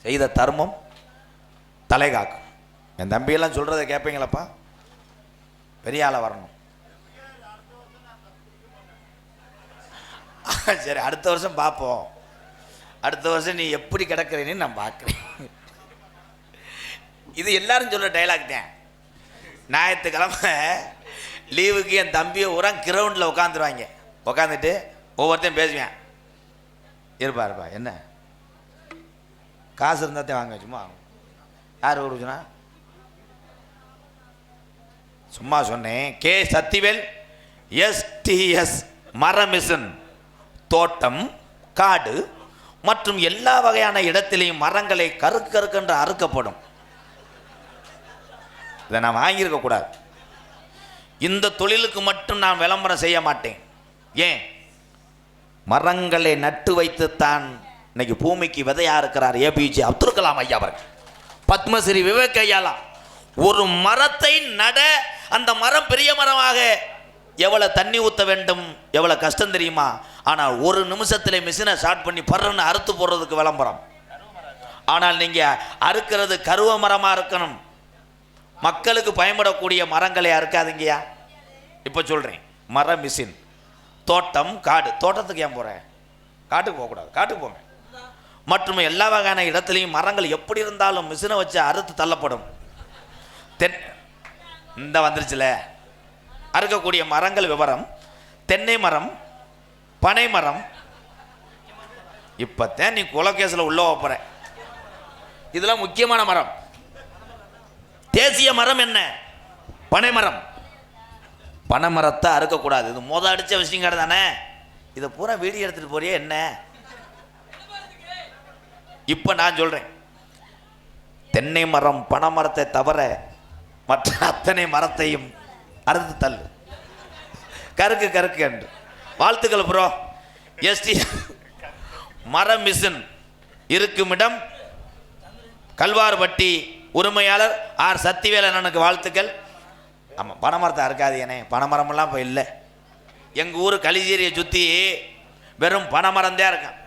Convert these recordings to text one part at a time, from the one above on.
செய்த தர்மம் தலை காக்கும். என் தம்பியெல்லாம் சொல்கிறத கேட்பீங்களப்பா? பெரிய ஆளை வரணும். சரி, அடுத்த வருஷம் பார்ப்போம். அடுத்த வருஷம் நீ எப்படி கிடக்கிறேன்னு நான் பார்க்குறேன். இது எல்லாரும் சொல்கிற டைலாக் தான். ஞாயிற்றுக்கிழமை லீவுக்கு என் தம்பியை ஊரா கிரவுண்டில் உட்காந்துருவாங்க. உட்காந்துட்டு ஒவ்வொருத்தையும் பேசுவேன். இருப்பா என்ன காசு இருந்தால் வாங்க, சும்மா யார் கொடுச்சுனா சும்மா சொன்னேன். கே சத்திவேல் எஸ்டிஎஸ் மர மிஷன் தோட்டம், காடு மற்றும் எல்லா வகையான இடத்திலையும் மரங்களை கருக்கென்று அறுக்கப்படும். இதை நான் வாங்கியிருக்க கூடாது. இந்த தொழிலுக்கு மட்டும் நான் விளம்பரம் செய்ய மாட்டேன். ஏன்? மரங்களை நட்டு வைத்துத்தான் இன்னைக்கு பூமிக்கு விதையா இருக்கிறார் ஏபிஜே அப்துல் கலாம் ஐயா அவர்கள், பத்மஸ்ரீ விவேக் ஐயாலாம். ஒரு மரத்தை நட, அந்த மரம் பெரிய மரமாக எவ்வளோ தண்ணி ஊற்ற வேண்டும், எவ்வளோ கஷ்டம் தெரியுமா? ஆனால் ஒரு நிமிஷத்தில் மிஷினை ஸ்டார்ட் பண்ணி பர்றன்னு அறுத்து போடுறதுக்கு விளம்பரம். ஆனால் நீங்கள் அறுக்கிறது கருவ மரமாக இருக்கணும். மக்களுக்கு பயன்படக்கூடிய மரங்களை அறுக்காதீங்கயா. இப்போ சொல்கிறேன், மர மிஷின், தோட்டம், காடு. தோட்டத்துக்கு ஏன் போகிறேன்? காட்டுக்கு போகக்கூடாது, காட்டுக்கு போங்க. மற்றும் எல்லா வகையான இடத்துலையும் மரங்கள் எப்படி இருந்தாலும் மிஷினை வச்சு அறுத்து தள்ளப்படும். இந்த வந்துருச்சுல அறுக்கக்கூடிய மரங்கள் விவரம்: தென்னை மரம், பனை மரம். இப்போத்தான் நீ குலகேசில் உள்ள போகிற. இதெல்லாம் முக்கியமான மரம். தேசிய மரம் என்ன? பனை மரம். பனை மரத்தை அறுக்கக்கூடாது. இது அடித்த விஷயம் தானே. இதை பூரா வீடியோ எடுத்துகிட்டு போறியே என்ன? இப்போ நான் சொல்கிறேன், தென்னை மரம், பனை மரத்தை தவிர மற்ற அத்தனை மரத்தையும் அறுத்து தள்ளு. கருக்கு கருக்கு என்று வாழ்த்துக்கள் ப்ரோ. எஸ்டி மர மிஷின் இருக்கும் இடம் கல்வார்பட்டி, உரிமையாளர் ஆர் சத்திவேல் அண்ணனுக்கு வாழ்த்துக்கள். ஆமாம், பனைமரத்தை அறுக்காதீங்கண்ணே. பனைமரமெல்லாம் இப்போ இல்லை. எங்கள் ஊர் களிச்சேரியை சுற்றி வெறும் பனைமரம்தான் இருக்கான்.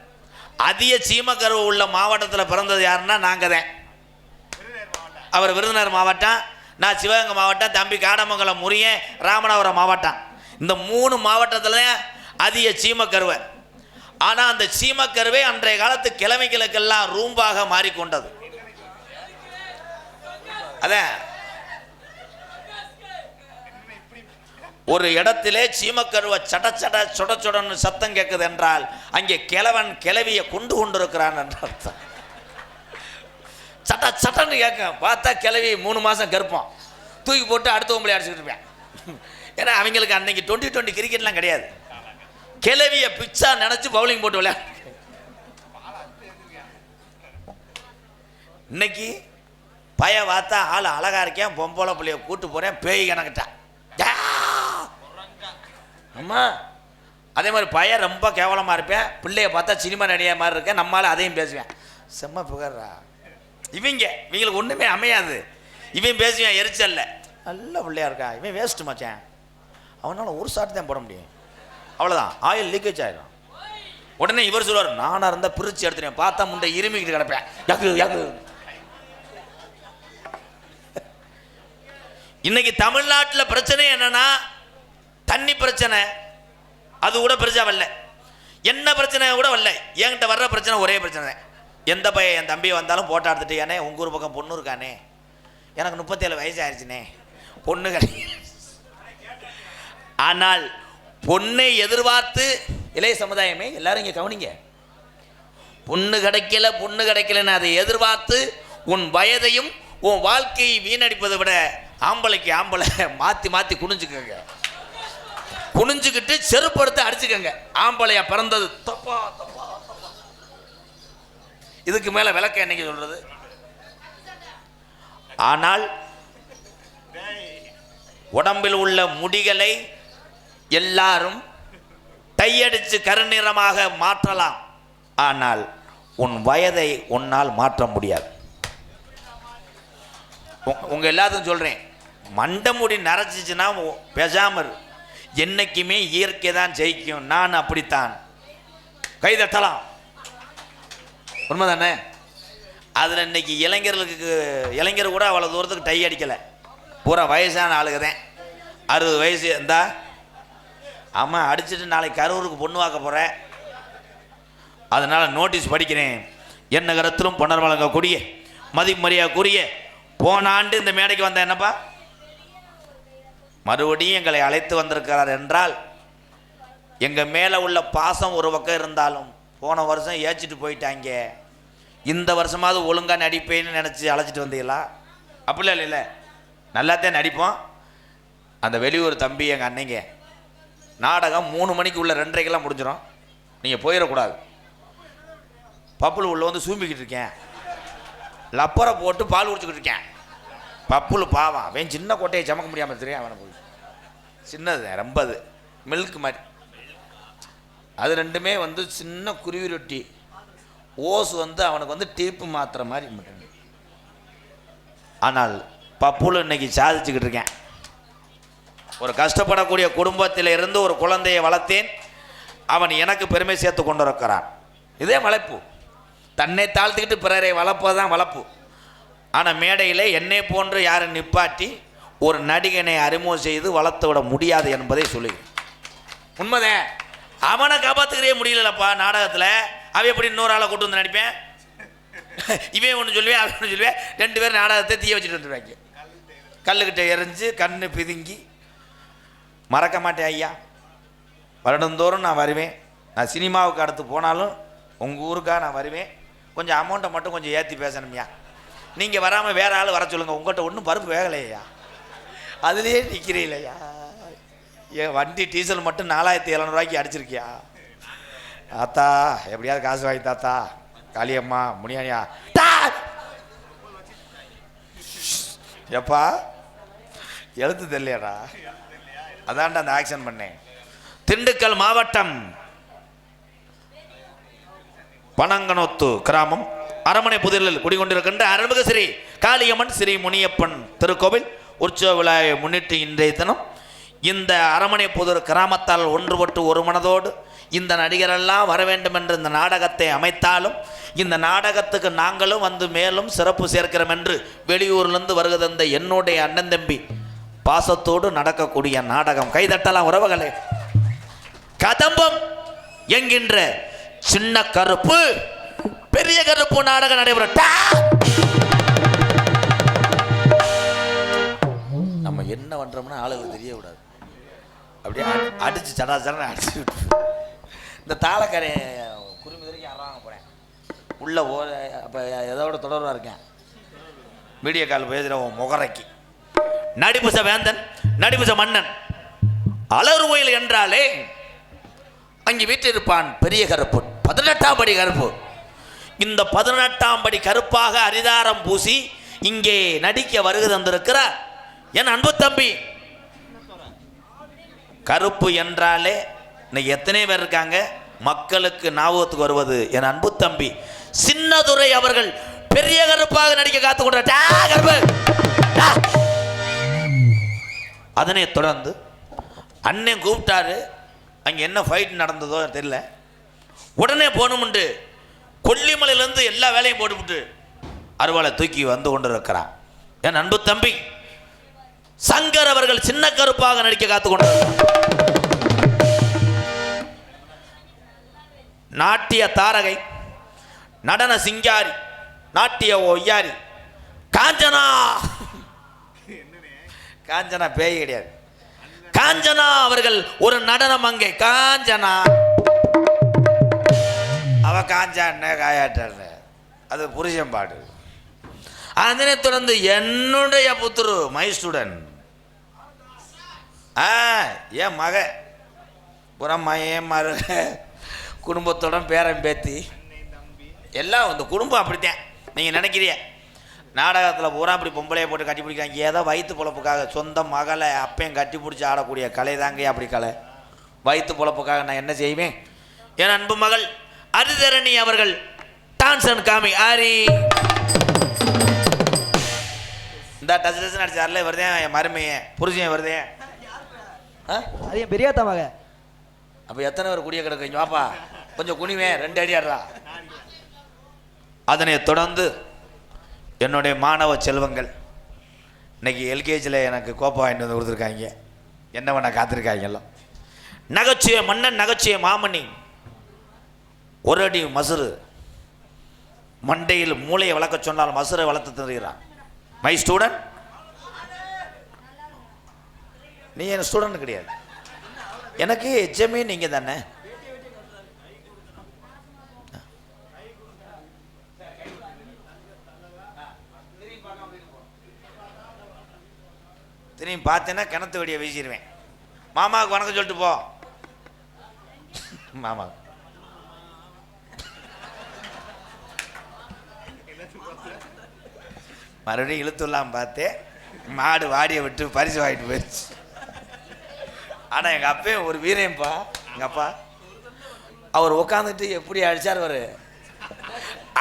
அதிக சீமக்கருவு உள்ள மாவட்டத்தில் பிறந்தது யாருன்னா நாங்கள் தான். அவர் விருதுநகர் மாவட்டம், நான் சிவகங்கை மாவட்டம், தம்பி காடமங்கலம், முறியன், ராமநாதபுரம் மாவட்டம். இந்த 3 மாவட்டத்தில் அதிக சீமக்கருவை. ஆனால் அந்த சீமக்கருவை அன்றைய காலத்து கிழமைகளுக்கெல்லாம் ரூம்பாக மாறிக்கொண்டது. அதான் ஒரு இடத்திலே சீமக்கருவை சட சட சொட சொடன்னு சத்தம் கேட்குது என்றால் அங்கே கிழவன் கிழவியை கொண்டு கொண்டிருக்கிறான் என்ற அர்த்தம். சட்ட சட்டன்னு கேட்க பார்த்தா கிளவி 3 மாதம் கருப்பான், தூக்கி போட்டு அடுத்த உங்களை அடிச்சுக்கிட்டு இருப்பேன். ஏன்னா அவங்களுக்கு அன்னைக்கு 2020 கிரிக்கெட்லாம் கிடையாது. கிளவியை பிச்சா நினச்சி பவுலிங் போட்டு விளையாடு. இன்னைக்கு பய பார்த்தா ஆள் அழகா இருக்கேன், பொம்பளை பிள்ளைய கூட்டு போறேன், பேய் கணக்கிட்டான். ஆமா, அதே மாதிரி பையன் ரொம்ப கேவலமாக இருப்பேன், பிள்ளைய பார்த்தா சினிமா நடிகை மாதிரி இருக்கேன், நம்மளால அதையும் பேசுவேன். செம்ம புகழ்றா. இவங்களுக்கு ஒன்றுமே அமையாது. இவன் பேசுவேன் எரிச்சல்ல, நல்ல பிள்ளையா இருக்கா, இவன் வேஸ்ட்டு மச்சான், அவனால் ஒரு ஷாட் தான் போட முடியும், அவ்வளோதான், ஆயில் லீக்கேஜ் ஆகிடும். உடனே இவர் சொல்லுவார், நானாக இருந்தால் பிரித்து எடுத்துருவேன், பார்த்தா முண்டை இருமிக்கிட்டு கிடப்பேன். யக்கு யக்கு. இன்னைக்கு தமிழ்நாட்டில் பிரச்சனை என்னன்னா தண்ணி பிரச்சனை. அது கூட பெருசா வரல, என்ன பிரச்சனை கூட வரல. என்கிட்ட வர்ற பிரச்சனை ஒரே பிரச்சனை. எந்த பையன் என் தம்பி வந்தாலும் போட்டோ எடுத்துட்டு, ஏனே உங்கள் ஊர் பக்கம் பொண்ணு இருக்கானே, எனக்கு 37 வயசு ஆயிடுச்சுனே, பொண்ணு கிடையாது. ஆனால் பொண்ணை எதிர்பார்த்து இளைய சமுதாயமே எல்லாரும் இங்கே கவனிங்க, பொண்ணு கிடைக்கலன்னு அதை எதிர்பார்த்து உன் வயதையும் உன் வாழ்க்கையை வீணடிப்பதை விட ஆம்பளைக்கு ஆம்பளை மாற்றி மாற்றி குனிஞ்சுக்கங்க, குனிஞ்சுக்கிட்டு செருப்படுத்த அடிச்சுக்கங்க. ஆம்பளையா பிறந்தது தப்பா தப்பா தப்பா. இதுக்கு மேல விளக்க என்னைக்கு சொல்றது? ஆனால் உடம்பில் உள்ள முடிகளை எல்லாரும் டையடிச்சு கருநிறமாக மாற்றலாம், ஆனால் உன் வயதை உன்னால் மாற்ற முடியாது. உங்க எல்லாத்துக்கும் சொல்றேன், மண்டை முடி நரைச்சிச்சுன்னா பேசாம இரு. என்னைக்குமே இயற்கை தான் ஜெயிக்கும். நான் அப்படித்தான். கைதட்டலாம், உண்மைதானே? அதில் இன்னைக்கு இளைஞர் கூட அவ்வளோ தூரத்துக்கு டை அடிக்கலை, பூரா வயசான ஆளுங்க தான். 60 வயசு இருந்தா ஆமாம் அடிச்சுட்டு நாளைக்கு கரூருக்கு பொண்ணு வாக்க போகிறேன். அதனால் நோட்டீஸ் படிக்கிறேன். என்ன கருத்திலும் பொன்னர் வழங்கக்கூடிய மதிமரியாதைக்குரிய போன ஆண்டு இந்த மேடைக்கு வந்த என்னப்பா மறுபடியும் எங்களை அழைத்து வந்திருக்கிறார் என்றால் எங்கள் மேலே உள்ள பாசம் ஒரு பக்கம் இருந்தாலும் போன வருஷம் ஏச்சிட்டு போயிட்டாங்க, இந்த வருஷமாவது ஒழுங்காக நடிப்பேன்னு நினச்சி அழைச்சிட்டு வந்தீங்களா? அப்படிலாம் இல்லை, நல்லாத்தான் நடிப்போம். அந்த வெளியூர் தம்பி எங்கள் அன்னைங்க நாடகம் 3 மணிக்கு உள்ள 2:30 முடிஞ்சிடும், நீங்கள் போயிடக்கூடாது. பப்புள் உள்ள வந்து சூம்பிக்கிட்டு இருக்கேன், லப்பரை போட்டு பால் குடிச்சிக்கிட்டு இருக்கேன். பப்புள் பாவம், அவன் சின்ன கோட்டையை சமக்க முடியாமல் தெரியும். அவனை போய் சின்னது ரொம்ப அது மில்க் மாதிரி, அது ரெண்டுமே வந்து சின்ன குருவி ரொட்டி ஓஸ் வந்து அவனுக்கு வந்து டீப்பு மாத்திர மாதிரி மட்டும். ஆனால் பப்புள் இன்னைக்கு சாதிச்சுக்கிட்டு இருக்கேன். ஒரு கஷ்டப்படக்கூடிய குடும்பத்தில் இருந்து ஒரு குழந்தையை வளர்த்தேன், அவன் எனக்கு பெருமை சேர்த்து கொண்டு இருக்கிறான். இதே வளர்ப்பு, தன்னை தாழ்த்துக்கிட்டு பிறரை வளர்ப்பதுதான் வளர்ப்பு. ஆனால் மேடையில் என்னை போன்று யாரும் நிப்பாட்டி ஒரு நடிகனை அறிமுகம் செய்து வளர்த்து விட முடியாது என்பதை சொல்லி உண்மைதான். அவனை காப்பாற்றுக்கிறே முடியலப்பா நாடகத்தில். அவன் எப்படி இன்னொரு ஆளை கூட்டு வந்து நடிப்பேன்? இவன் ஒன்று சொல்லுவேன், அவன் ஒன்று சொல்லுவேன், 2 பேர் நாடகத்தை தீய வச்சுட்டு வந்துடுவாங்க. கல்லுக்கிட்ட எரிஞ்சு கண்ணு பிதுங்கி. மறக்க மாட்டேன் ஐயா, வருடந்தோறும் நான் வருவேன். நான் சினிமாவுக்கு அடுத்து போனாலும் உங்கள் ஊருக்காக நான் வருவேன். கொஞ்சம் அமௌண்ட்டை மட்டும் கொஞ்சம் ஏற்றி பேசணும்யா. நீங்கள் வராமல் வேறு ஆள் வர சொல்லுங்கள். உங்கள்கிட்ட ஒன்றும் பருப்பு வேகலையா, அதுலேயே நிற்கிறீங்களா? என் வண்டி டீசல் மட்டும் 4700 அடிச்சிருக்கியா? ஆத்தா எப்படியாவது காசு வாங்கி தாத்தா. காளியம்மா முனியானியா எப்பா எழுத்து தெரியலடா, அதான்டா அந்த ஆக்ஷன் பண்ணேன். திண்டுக்கல் மாவட்டம் பனங்கனோத்து கிராமம் அரமனை புதிரில் குடிகொண்டிருக்கின்ற அருள்மிகு ஸ்ரீ காளியம்மன் ஸ்ரீ முனியப்பன் திருக்கோவில் உற்சவ விழாவை முன்னிட்டு இன்றைய தினம் இந்த அரமனை புதூர் கிராமத்தால் ஒன்றுபட்டு ஒரு மனதோடு இந்த நடிகரெல்லாம் வர வேண்டும் என்று இந்த நாடகத்தை அமைத்தாலும் இந்த நாடகத்துக்கு நாங்களும் வந்து மேலும் சிறப்பு சேர்க்கிறோம் என்று வெளியூரிலிருந்து வருகிற என்னுடைய அண்ணன் தம்பி பாசத்தோடு நடக்கக்கூடிய நாடகம். கைதட்டலாம் உறவுகளே. கதம்பம் என்கின்ற சின்ன கருப்பு பெரிய கருப்பு நாடகம் நடைபெற நம்ம என்ன பண்றோம்னா ஆளுகளுக்கு தெரியக்கூடாது. அப்படியே அடிச்சு சடா சடா அடிச்சு விட்டு இந்த தாளக்கரை குருமி வரைக்கும் அறாங்க போறேன் உள்ள அப்போ எதோட தொடர்பாக இருக்கேன். வீடியோ கால் பேசுகிற முகரைக்கு நடிபுச வேந்தன் நடிபுச மன்னன் அலறு கோயில் என்றாலே அங்கே வீட்டிருப்பான் பெரிய கருப்பு, 18ஆம் படி கருப்பு. இந்த 18ஆம் படி கருப்பாக அரிதாரம் பூசி இங்கே நடிக்க வருகை தந்திருக்கிறார் என் அன்பு தம்பி. கருப்பு என்றாலே இன்னைக்கு எத்தனை பேர் இருக்காங்க மக்களுக்கு ஞாபகத்துக்கு வருவது என் அன்பு தம்பி சின்னதுரை அவர்கள் பெரிய கருப்பாக நடிக்க காத்து கொண்ட. அதனை தொடர்ந்து அண்ணன் கூப்பிட்டாரு. அங்கே என்ன ஃபைட் நடந்ததோ தெரியல. உடனே போகணும்ண்டு கொல்லிமலையிலேருந்து எல்லா வேலையும் போட்டுவிட்டு அருவாளை தூக்கி வந்து கொண்டு இருக்கிறான் என் அன்பு தம்பி சங்கர் அவர்கள் சின்ன கருப்பாக நடிக்க காத்து கொண்டு. நாட்டிய தாரகை, நடன சிங்காரி, நாட்டிய ஒய்யாரி காஞ்சனா. காஞ்சனா பேய் கிடையாது. காஞ்சனா அவர்கள் ஒரு நடனம் அங்கே. காஞ்சனா அவ காஞ்சா என்ன காயாட்ட அது புருஷன் பாடு. அதனை தொடர்ந்து என்னுடைய புத்துரு மை ஸ்டூடெண்ட் என் மக புறம்மா என் மருக குடும்பத்தோட பேரன் பேத்தி எல்லாம் இந்த குடும்பம் அப்படித்தான். நீங்கள் நினைக்கிறீங்க நாடகத்தில் பூரா அப்படி பொம்பளையை போட்டு கட்டி பிடிக்காங்க. ஏதோ வயிற்று பொழப்புக்காக சொந்த மகளை அப்பையும் கட்டி பிடிச்சி ஆடக்கூடிய கலை தாங்க அப்படி கலை. வயிற்று பொழப்புக்காக நான் என்ன செய்வேன். என் அன்பு மகள் அரிதரணி அவர்கள் டான்ஸ் அண்ட் காமி ஆரி இந்த டச் டச் நடிச்சார்ல வருதே என் மருமையை புருஷன் வருதே. அது என் பெரியாத்தா மக. அப்போ எத்தனை பேர் குடிய கிடக்குங்க வாப்பா கொஞ்சம் குனிவேன் 2 அடி ஆடுறா. அதனை தொடர்ந்து என்னுடைய மாணவ செல்வங்கள் இன்னைக்கு எல்கேஜியில் எனக்கு கோப்பை வாங்கிட்டு வந்து கொடுத்துருக்காங்க. என்ன பண்ண காத்திருக்காங்கல்ல. நகைச்சுவை மன்னன், நகைச்சுவை மாமணி, ஒரு அடி மசுறு, மண்டையில் மூளையை வளர்க்க சொன்னால் மசுரை வளர்த்து தருகிறான். My student. நீ என் ஸ்டூடெண்ட் கிடையாது, எனக்கு எச்சமே நீங்கள் தானே. திரும்பி பார்த்தேன்னா கிணத்து வெடியை வீசிடுவேன். மாமாவுக்கு வணக்கம் சொல்லிட்டு போ. மாமா மறுபடியும் இழுத்துலாம் பார்த்தேன். மாடு வாடியை விட்டு பரிசு வாங்கிட்டு போயிடுச்சு. ஆனால் எங்கள் அப்பையும் ஒரு வீரையப்பா, எங்கள் அப்பா அவர் உட்காந்துட்டு எப்படி அடித்தார் அவர்.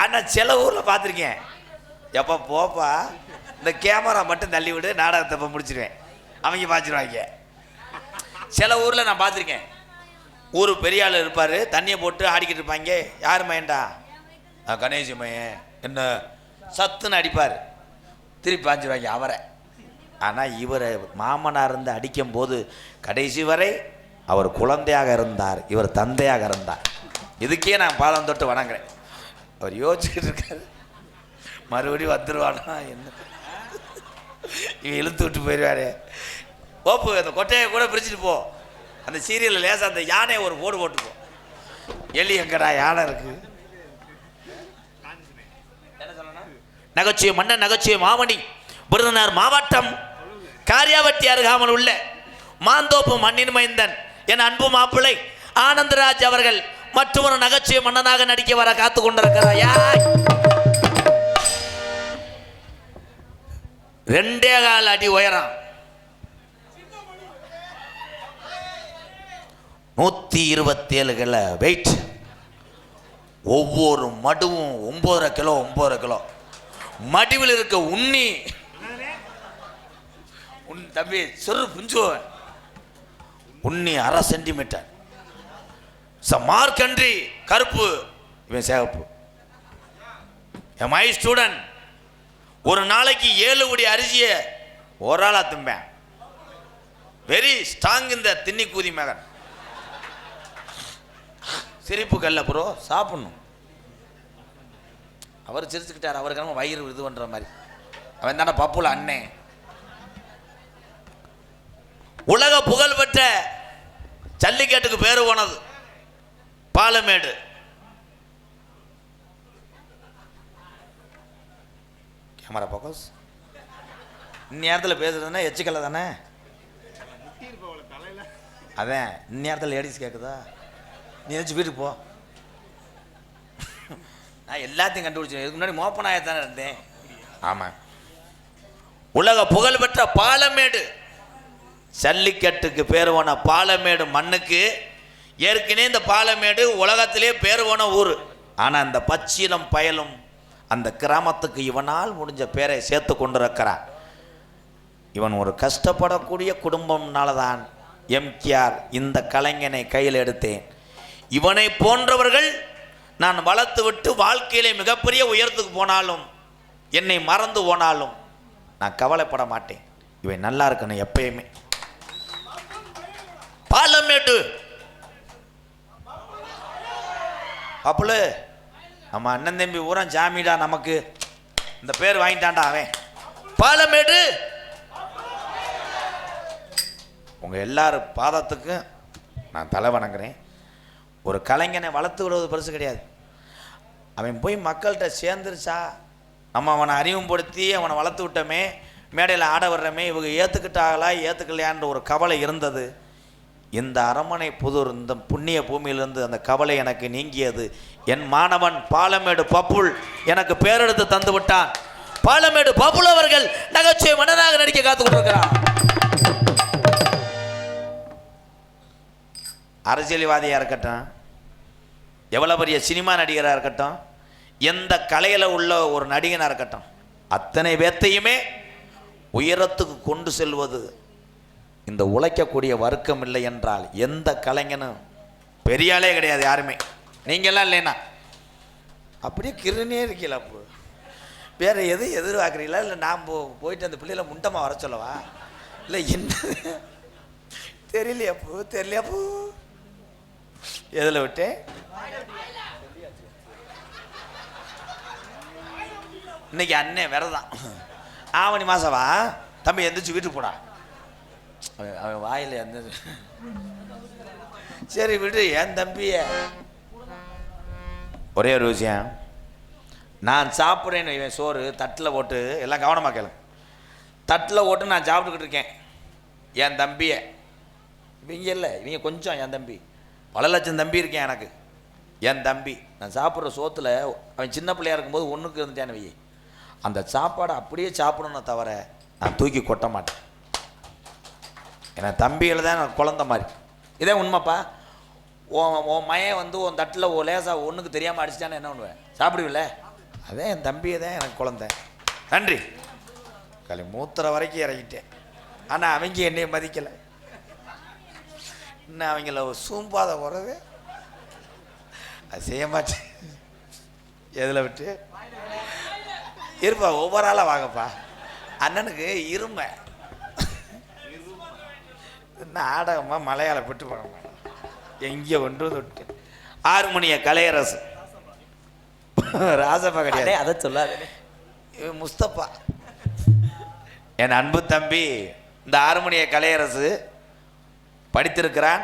ஆனால் சில ஊரில் பார்த்துருக்கேன், எப்போ போப்பா இந்த கேமரா மட்டும் தள்ளி விடு, நாடகத்தை இப்போ முடிச்சிடுவேன், அவங்க பார்த்துருவாங்க. சில ஊரில் நான் பார்த்துருக்கேன், ஊர் பெரிய ஆள் இருப்பார், தண்ணியை போட்டு ஆடிக்கிட்டு இருப்பாங்க. யார் மையன்டா? கணேஷ் மையன். என்ன சத்துன்னு அடிப்பார், திருப்பி பாஞ்சிருவாங்க அவரை. ஆனால் இவரை மாமனார் இருந்து அடிக்கும் போது கடைசி வரை அவர் குழந்தையாக இருந்தார், இவர் தந்தையாக இருந்தார். இதுக்கே நான் பாதம் தொட்டு வணங்குறேன். அவர் யோசிச்சுட்டு இருக்காரு, மறுபடியும் வந்துடுவானா என்ன, இவன் இழுத்து விட்டு போயிடுவாரு. ஓப்பு அந்த கொட்டையை கூட பிரிச்சுட்டு போ. அந்த சீரியலில் லேசாக அந்த யானையை ஒரு போடு போட்டுப்போ. எலி எங்கடா யானை இருக்கு. நகைச்சுவை மன்னன், நகைச்சுவை மாமணி, விருதுநகர் மாவட்டம் காரியாவட்டி அருகாமல் உள்ள மாந்தோப்பு மண்ணின் மைந்தன் என் அன்பு மாப்பிள்ளை ஆனந்தராஜ் அவர்கள் மற்றொரு நகைச்சுவை மன்னனாக நடிக்க வர காத்து கொண்டிருக்கிறாயா. 2.25 அடி உயரம், 127 கிலோ வெயிட், ஒவ்வொரு மடுவும் 9.5 கிலோ 9.5 கிலோ. மடிவில் இருக்க உண்ணி தம்பி சிறு புஞ்சுவன் உண்ணி 1/2 சென்டிமீட்டர். மார்க்கன்றி கருப்பு, இவன் சேகப்பு. மை ஸ்டூடெண்ட் ஒரு நாளைக்கு 7 கோடி அரிசியை ஒரு ஆளா தும்பேன். வெரி ஸ்ட்ராங் இந்த தின்னி கூதி மகன். சிரிப்பு கல்ல ப்ரோ, சாப்பிடணும். அவர் சிரிச்சுக்கிட்டார், அவருக்கு நம்ம வயிறு இது பண்ற மாதிரி. அவன் தானே பப்புல அண்ணே. உலக புகழ்பெற்ற ஜல்லிக்கட்டுக்கு பேரு போனது பாலமேடு. Camera focus. இந்நேரத்தில் பேசுறதுன்னா எச்சுக்கலை தானே. அதான் இந்நேரத்தில் லேடிஸ் கேட்குதா, நீ எதாச்சும் வீட்டுக்கு போ. நான் எல்லாத்தையும் கண்டுபிடிச்சேன். இதுக்கு முன்னாடி மோப்பனாயத்தானே இருந்தேன். ஆமாம், உலக புகழ்பெற்ற பாலமேடு, ஜல்லிக்கட்டுக்கு பேர் போன பாலமேடு மண்ணுக்கு ஏற்கனவே இந்த பாலமேடு உலகத்திலே பேர் போன ஊர். ஆனால் அந்த பச்சிலம் பயலும் அந்த கிராமத்துக்கு இவனால் முடிஞ்ச பேரை சேர்த்து கொண்டிருக்கிறான். இவன் ஒரு கஷ்டப்படக்கூடிய குடும்பம்னால தான் எம்கேஆர் இந்த கலைஞனை கையில் எடுத்தேன். இவனை போன்றவர்கள் நான் வளர்த்து விட்டு வாழ்க்கையிலே மிகப்பெரிய உயரத்துக்கு போனாலும் என்னை மறந்து போனாலும் நான் கவலைப்பட மாட்டேன். இவன் நல்லா இருக்கணும் எப்பயுமே. பாலமேடு அப்பளு நம்ம அண்ணன் தம்பி ஊரா ஜாமீடா, நமக்கு இந்த பேர் வாங்கிட்டான்டா அவன். பாலமேடு உங்க எல்லாரும் பாதத்துக்கும் நான் தலை வணங்குறேன். ஒரு கலைஞனை வளர்த்து விடுவது பெருசு கிடையாது. அவன் போய் மக்கள்கிட்ட சேர்ந்துருச்சா, நம்ம அவனை அறிமுகப்படுத்தி அவனை வளர்த்து விட்டோமே, மேடையில் ஆட வர்றமே, இவங்க ஏற்றுக்கிட்டாங்களா ஏற்றுக்கலையான்ற ஒரு கவலை இருந்தது. இந்த அரண்மனை புதூர் இந்த புண்ணிய பூமியிலிருந்து அந்த கவலை எனக்கு நீங்கியது. என் மாணவன் பாலமேடு பப்புல் எனக்கு பேரெடுத்து தந்து விட்டான். பாலமேடு பப்புல் அவர்கள் நகைச்சுவை மன்னனாக நடிக்க காத்து கொண்டிருக்கிறார். அரசியல்வாதியாக இருக்கட்டும், எவ்வளோ பெரிய சினிமா நடிகராக இருக்கட்டும், எந்த கலையில் உள்ள ஒரு நடிகனாக இருக்கட்டும், அத்தனை பேர்த்தையுமே உயரத்துக்கு கொண்டு செல்வது இந்த உழைக்கக்கூடிய வர்க்கம் இல்லை என்றால் எந்த கலைஞனும் பெரியாலே கிடையாது. யாருமே நீங்கள்லாம் இல்லைன்னா அப்படியே கிருனே இருக்கல. அப்போ வேற எதுவும் எதிர்பார்க்குறீங்களா? இல்லை நான் போயிட்டு அந்த பிள்ளைகளை முண்டமாக வர சொல்லவா? இல்லை என்ன தெரியலையாப்பூ எதில் விட்டேன்? இன்னைக்கு அண்ணே விரதான். ஆவணி மாசவா தம்பி எந்திரிச்சு வீட்டுக்கு போடா. அவன் வாயில் எந்த சரி விடு. என் தம்பிய ஒரே ஒரு விஷயம், நான் சாப்பிட்றேன்னு இவன் சோறு தட்டில் போட்டு, எல்லாம் கவனமாக கேளு, தட்டில் போட்டு நான் சாப்பிட்டுக்கிட்டு இருக்கேன். என் தம்பிய இவங்க இல்லை, இவங்க கொஞ்சம் என் தம்பி, பல லட்சம் தம்பி இருக்கேன் எனக்கு. என் தம்பி நான் சாப்பிட்ற சோத்தில் அவன் சின்ன பிள்ளையா இருக்கும்போது ஒன்றுக்கு இருந்துட்டான்னு வை, அந்த சாப்பாடை அப்படியே சாப்பிடணும் தவிர நான் தூக்கி கொட்ட மாட்டேன். ஏன்னா தம்பிகள் தான் எனக்கு குழந்த மாதிரி. இதே உண்மைப்பா. உன் மயன் வந்து உன் தட்டில் லேசாக ஒன்றுக்கு தெரியாமல் அடிச்சிட்டான்னு என்ன பண்ணுவேன்? சாப்பிடுவில்ல? அதே என் தம்பியை தான் எனக்கு குழந்த. நன்றி. களி மூத்துற வரைக்கும் இறங்கிட்டேன். ஆனால் அவங்க என்னையை மதிக்கலை. இன்னும் அவங்கள சூம்பாத உறவு அது செய்ய மாட்டேன். எதில் விட்டு இருப்பா, ஒவ்வொரு ஆளாக வாங்கப்பா. அண்ணனுக்கு இருமை நாடகமாக மலையாள பெற்று போட எங்கே ஒன்று தொட்டு 6 மணிய கலையரசு ராசப்பா கிடையாது, அதை சொல்லாத. முஸ்தபா என் அன்பு தம்பி. இந்த 6 மணிய கலையரசு படித்திருக்கிறான்.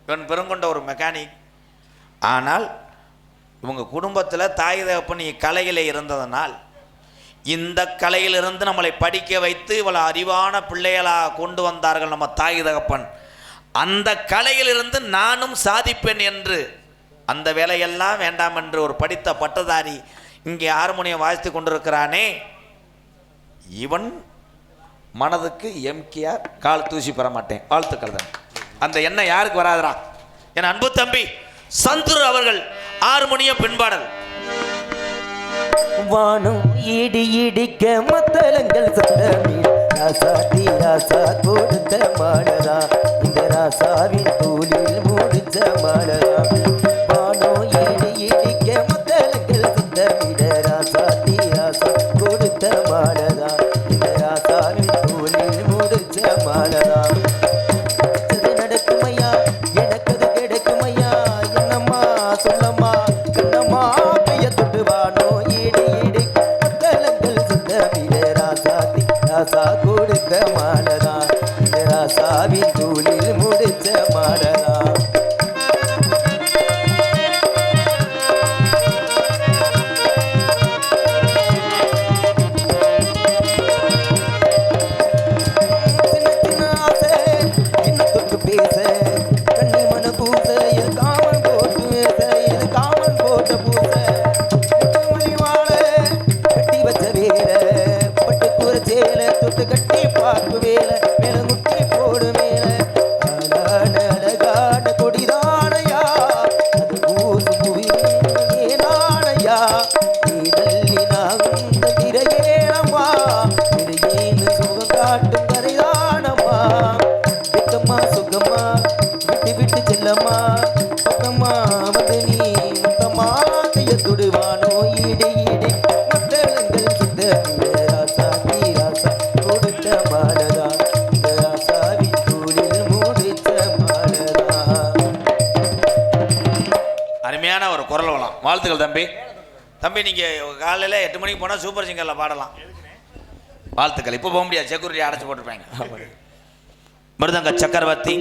இவன் பெருங்கொண்ட ஒரு மெக்கானிக். ஆனால் இவங்க குடும்பத்தில் தாய் தகப்பன் கலையில் இருந்ததனால் இந்த கலையிலிருந்து நம்மளை படிக்க வைத்து இவ்வளோ அறிவான பிள்ளைகளாக கொண்டு வந்தார்கள் நம்ம தாய் தகப்பன். அந்த கலையிலிருந்து நானும் சாதிப்பேன் என்று அந்த வேலையெல்லாம் வேண்டாம் என்று ஒரு படித்த பட்டதாரி இங்கே ஹார்மோனியம் வாசித்து கொண்டிருக்கிறானே, இவன் மனதுக்கு எம்கேஆர் கால் தூசி பெற மாட்டேன். வாழ்த்துக்கள் தான். அந்த எண்ணம் யாருக்கு வராதுரா? என் அன்பு தம்பி சந்துரு அவர்கள் ஹார்மோனியம் பின்பாடல். வானம் இடி இடிக்க மத்தளங்கள் ராசாத்தி ராசா கொடுத்த மாடதா, இந்த ராசாவின் தூளில் முடிச்ச மாடதா. வானம் இடி இடிக்க மத்தளங்கள் சுத்தமிட ராசாத்தி ராசா கொடுத்த மாடதா, இந்த ராசாவின் தூளில் முடிச்ச மாடதா. நடக்குமையா எனக்கு அது கிடைக்குமையா, என்னம்மா சொல்லம்மா கண்ணம்மா கைய தொட்டு வானோ ராசா கொடுத்த மாடதா, இந்த ராசாவின் தூளில் முடிச்ச மாடதா. சின்ன சின்ன ஆசை என்ன தொட்டு பேச, கண்ணி மன பூச, என் காமன் போட்டு பேச, என் காமன் போட்ட பூச, மணிவாழ கட்டி வச்ச வேற சேல தொட்டு கட்டி பார்ப்பு வேல மேல முட்டி போடு மேல அழகான அழகான கொடிதானையா, அது பூசு புவியானையா, நீதல்லி நாகுந்த திரையேனம்மா, திரையேன்னு சுகம் காட்டும் கரைதானம்மா. வெக்கம்மா சுகம்மா விட்டு விட்டு செல்லம்மா, பக்கம்மா வந்து நீ முத்தம்மா கைய தொடுவானோ ஈடு ஈடு மத்தளங்கள் சுத்த அருமையான ஒரு குரல் வளம். வாழ்த்துக்கள் தம்பி. தம்பி நீங்கள் காலையில் 8 மணிக்கு போனால் சூப்பர் சிங்கரில் பாடலாம். வாழ்த்துக்கள். இப்போ போக முடியாது, செக்யூரிட்டி அடைச்சி போட்டிருப்பாங்க. மிருதங்க சக்கரவர்த்தி,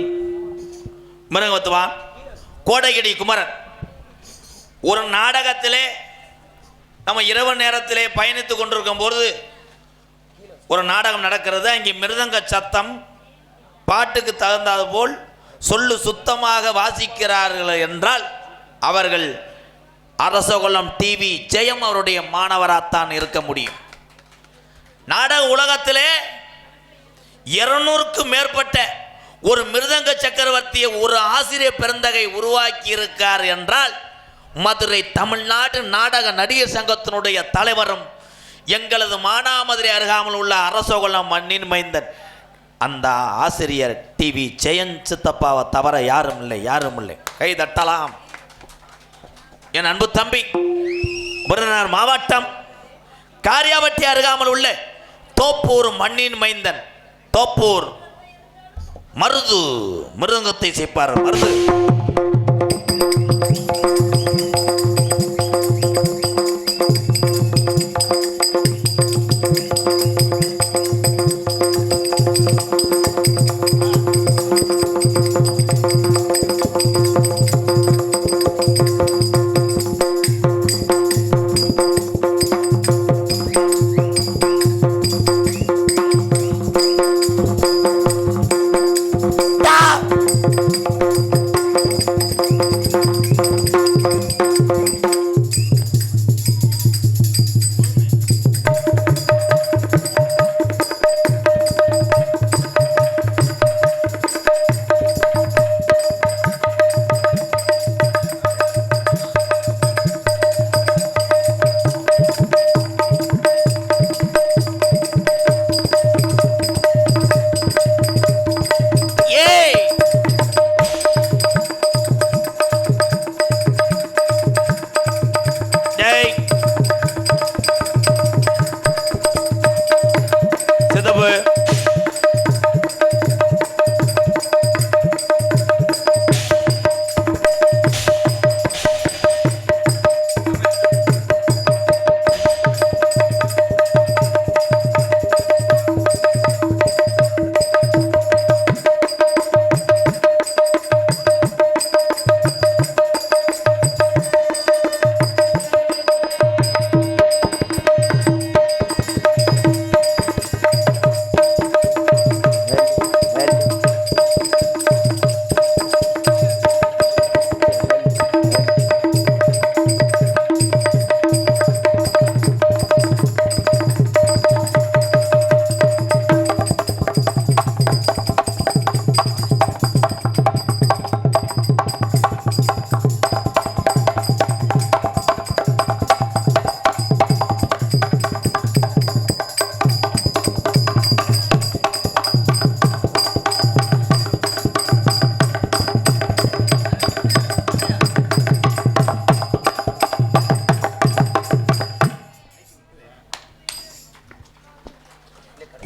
மிருதங்கத்துவான் கோடகிரி குமரன். ஒரு நாடகத்திலே நம்ம இரவு நேரத்திலே பயணித்து கொண்டிருக்கும் போது ஒரு நாடகம் நடக்கிறது. அங்கே மிருதங்க சத்தம் பாட்டுக்கு தகுந்தது போல் சொல்லு சுத்தமாக வாசிக்கிறார்கள் என்றால் அவர்கள் அரசகுலம் டிவி ஜெயம் அவருடைய மாணவராகத்தான் இருக்க முடியும். நாடக உலகத்திலே 200க்கும் மேற்பட்ட ஒரு மிருதங்க சக்கரவர்த்தியை ஒரு ஆசிரியர் பெருந்தகை உருவாக்கி இருக்கார் என்றால் மதுரை தமிழ்நாடு நாடக நடிகர் சங்கத்தினுடைய தலைவரும் எங்களது மானாமதுரை அருகாமல் உள்ள அரசகுலம் மண்ணின் மைந்தன் அந்த ஆசிரியர் டிவி ஜெயன் சித்தப்பாவை தவிர யாரும் இல்லை, யாரும் இல்லை. கை தட்டலாம். என் அன்பு தம்பி விருதுநகர் மாவட்டம் காரியாபட்டி அருகாமல் உள்ள தோப்பூர் மண்ணின் மைந்தன் தோப்பூர் மருது மிருதங்கத்தை சேர்ப்பார். மருது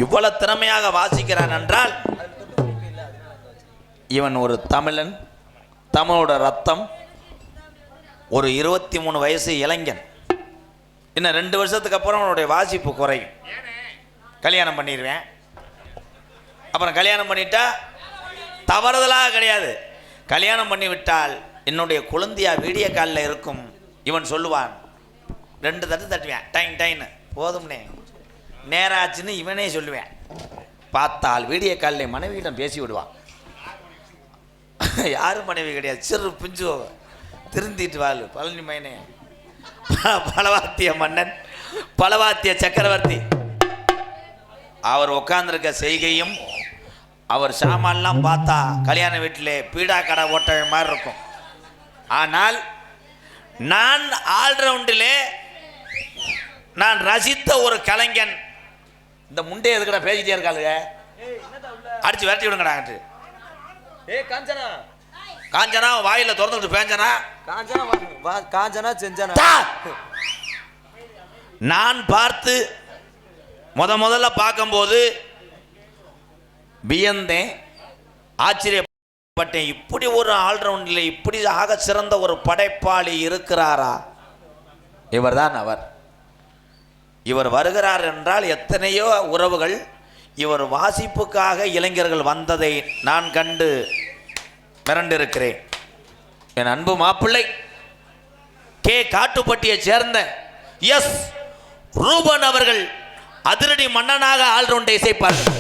இவ்வளவு திறமையாக வாசிக்கிறான் என்றால் இவன் ஒரு தமிழன், தமிழோட ரத்தம், ஒரு 23 வயசு இளைஞன். இன்னும் 2 வருஷத்துக்கு அப்புறம் அவனுடைய வாசிப்பு குறையும். கல்யாணம் பண்ணிடுவேன். அப்புறம் கல்யாணம் பண்ணிட்டா தவறுதலாக கிடையாது, கல்யாணம் பண்ணிவிட்டால் என்னுடைய குழந்தையா வீடியோ காலில் இருக்கும். இவன் சொல்லுவான், 2 தட்டு தட்டுவேன், டைன் டைன்னு போதும்னே நேராச்சுன்னு இவனே சொல்லுவேன். பார்த்தால் வீடியோ காலில் மனைவியிடம் பேசி விடுவான். யாரும் மனைவி கிடையாது, சிறு பிஞ்சு திருந்திட்டு வாழ் பழனி மைனே. பலவாத்திய மன்னன், பலவாத்திய சக்கரவர்த்தி. அவர் உட்கார்ந்துருக்க செய்கையும் அவர் சாமான்லாம் பார்த்தா கல்யாண வீட்டிலே பீடா கடை ஓட்ட மாதிரி இருக்கும். ஆனால் நான் ஆல்ரவுண்டிலே நான் ரசித்த ஒரு கலைஞன். இந்த முண்டை எதுக்கடா பேசிட்டே இருக்காளுங்க, அடிச்சு விரட்டி விடுங்கடாங்க. காஞ்சனா காஞ்சனா வாயில திறந்துட்டு பேஞ்சனா காஞ்சனா செஞ்சனா. நான் பார்த்து முதல்ல பார்க்கும்போது வியந்தேன், ஆச்சரியப்பட்டேன். இப்படி ஒரு ஆல்ரவுண்டில் இப்படி ஆக சிறந்த ஒரு படைப்பாளி இருக்கிறாரா? இவர்தான் அவர். இவர் வருகிறார் என்றால் எத்தனையோ உறவுகள் இவர் வாசிப்புக்காக இளைஞர்கள் வந்ததை நான் கண்டு மிரண்டிருக்கிறேன். என் அன்பு மாப்பிள்ளை கே காட்டுப்பட்டியை சேர்ந்த எஸ் ரூபன் அவர்கள் அதிரடி மன்னனாக ஆல்ரவுண்டை இசைப்பார்கள்.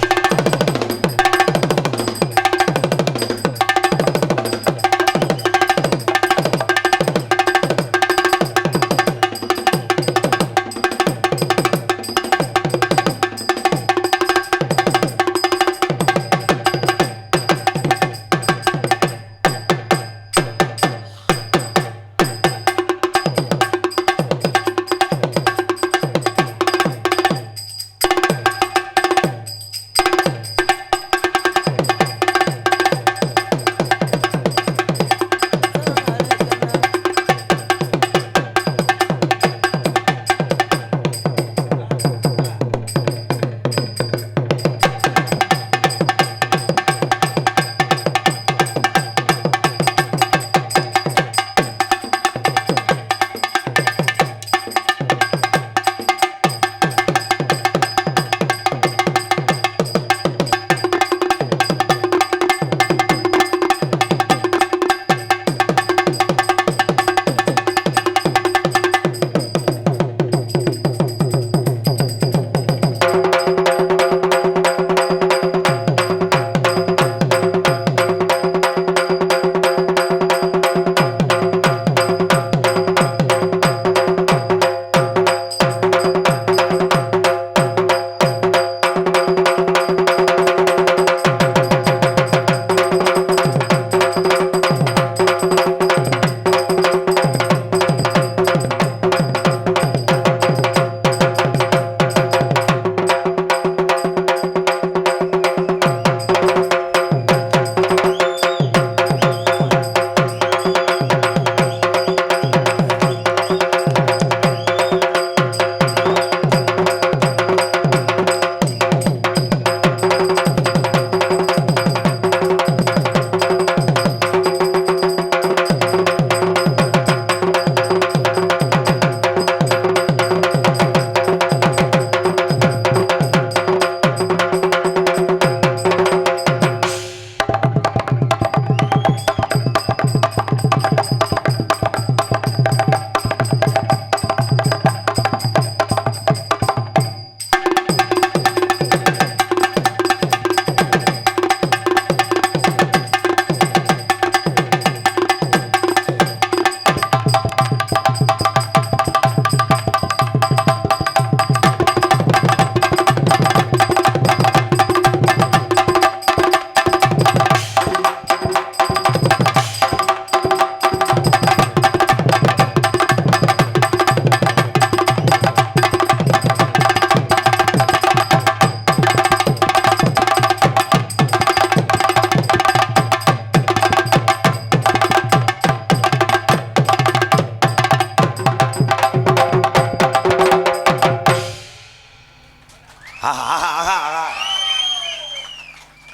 ஆஹா ஆஹா ஆஹா ஆஹா.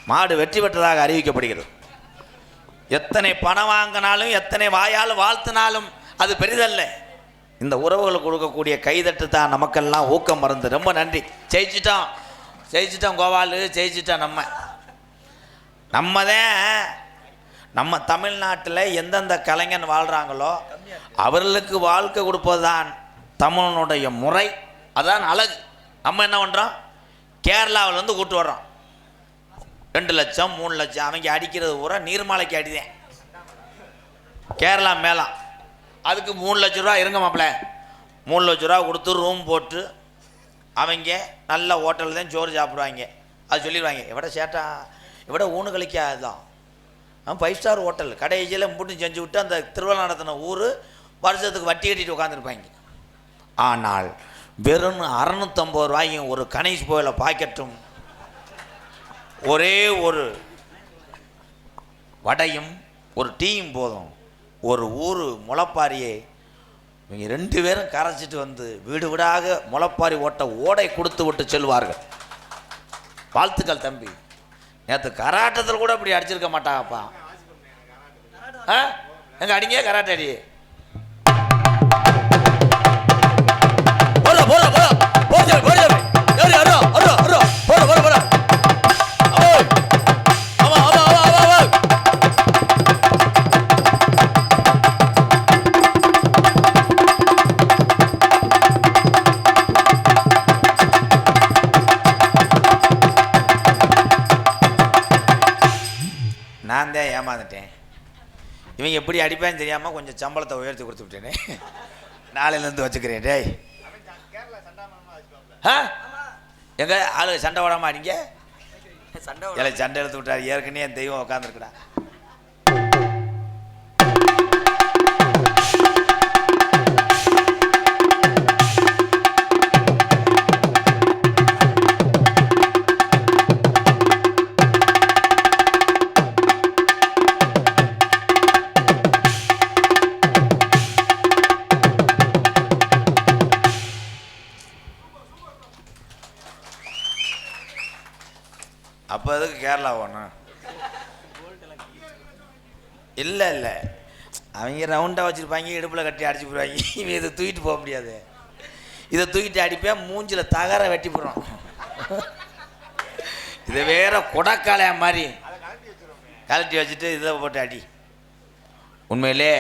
மாடு வெற்றி பெற்றதாக அறிவிக்கப்படுகிறது. எத்தனை பணம் வாங்கினாலும் எத்தனை வாயால் வாழ்த்தினாலும் அது பெரிதல்ல. இந்த உறவுகளுக்கு கொடுக்கக்கூடிய கைதட்டு தான் நமக்கெல்லாம் ஊக்கம் மருந்து. ரொம்ப நன்றி. ஜெயிச்சிட்டோம் கோபாலு, ஜெயிச்சிட்டோம். நம்ம தான் நம்ம தமிழ்நாட்டில் எந்தெந்த கலைஞன் வாழ்கிறாங்களோ அவர்களுக்கு வாழ்க்கை கொடுப்பது தான் தமிழனுடைய முறை. அதான் அழகு. நம்ம என்ன பண்ணுறோம், கேரளாவிலேருந்து கூட்டு வர்றோம். 2 லட்சம் 3 லட்சம் அவங்க அடிக்கிறது பூரா நீர்மாலைக்கு அடிதேன். கேரளா மேலாம் அதுக்கு 3 லட்ச ரூபா இருங்க மாப்பிள்ள. 3 லட்ச ரூபா கொடுத்து ரூம் போட்டு அவங்க நல்ல ஹோட்டலில் தான் சோறு சாப்பிடுவாங்க. அது சொல்லிடுவாங்க, எவ்வளோ சேட்டா எவ்வளோ ஊனு கழிக்காதான் 5 ஸ்டார் ஹோட்டல் கடைசியில் முட்டு செஞ்சு விட்டு அந்த திருவிழா நடத்தின ஊர் வருஷத்துக்கு வட்டி கட்டிட்டு உட்காந்துருப்பாங்க. ஆனால் வெறும் 650 ரூபாயும் ஒரு கணேஷ் போயில பாக்கெட்டும் ஒரே ஒரு வடையும் ஒரு டீயும் போதும். ஒரு ஊர் முளைப்பாரியை இவங்க 2 பேரும் கரைச்சிட்டு வந்து வீடு வீடாக முளைப்பாரி ஓடை கொடுத்து விட்டு செல்வார்கள். வாழ்த்துக்கள் தம்பி. நேற்று கராட்டத்தில் கூட இப்படி அடிச்சிருக்க மாட்டாங்கப்பா. எங்க அடிங்க கராட்டே அடி. நான் தான் ஏமாந்துட்டேன். இவங்க எப்படி அடிப்பேன்னு தெரியாமல் கொஞ்சம் சம்பளத்தை உயர்த்தி கொடுத்து விட்டேனே. நாளையிலேருந்து வச்சுக்கிறேன். டேய் எங்க ஆளு சண்டை ஓடாமல் அடிங்க. சண்டை எடுத்து விட்டார். ஏற்கனவே என் தெய்வம் உட்காந்துருக்குடா. அப்போ அதுக்கு கேரளா போகணும்? இல்லை அவங்க ரவுண்டாக வச்சுருப்பாங்க, இடுப்பில் கட்டி அடிச்சு போடுவாங்க. இவன் இதை தூக்கிட்டு போக முடியாது. இதை தூக்கிட்டு அடிப்பேன், மூஞ்சில் தகர வெட்டி போடுறோம். இதை வேற கொடக்காலையா மாதிரி கழட்டி வச்சுட்டு இதை போட்டு அடி. உண்மையிலே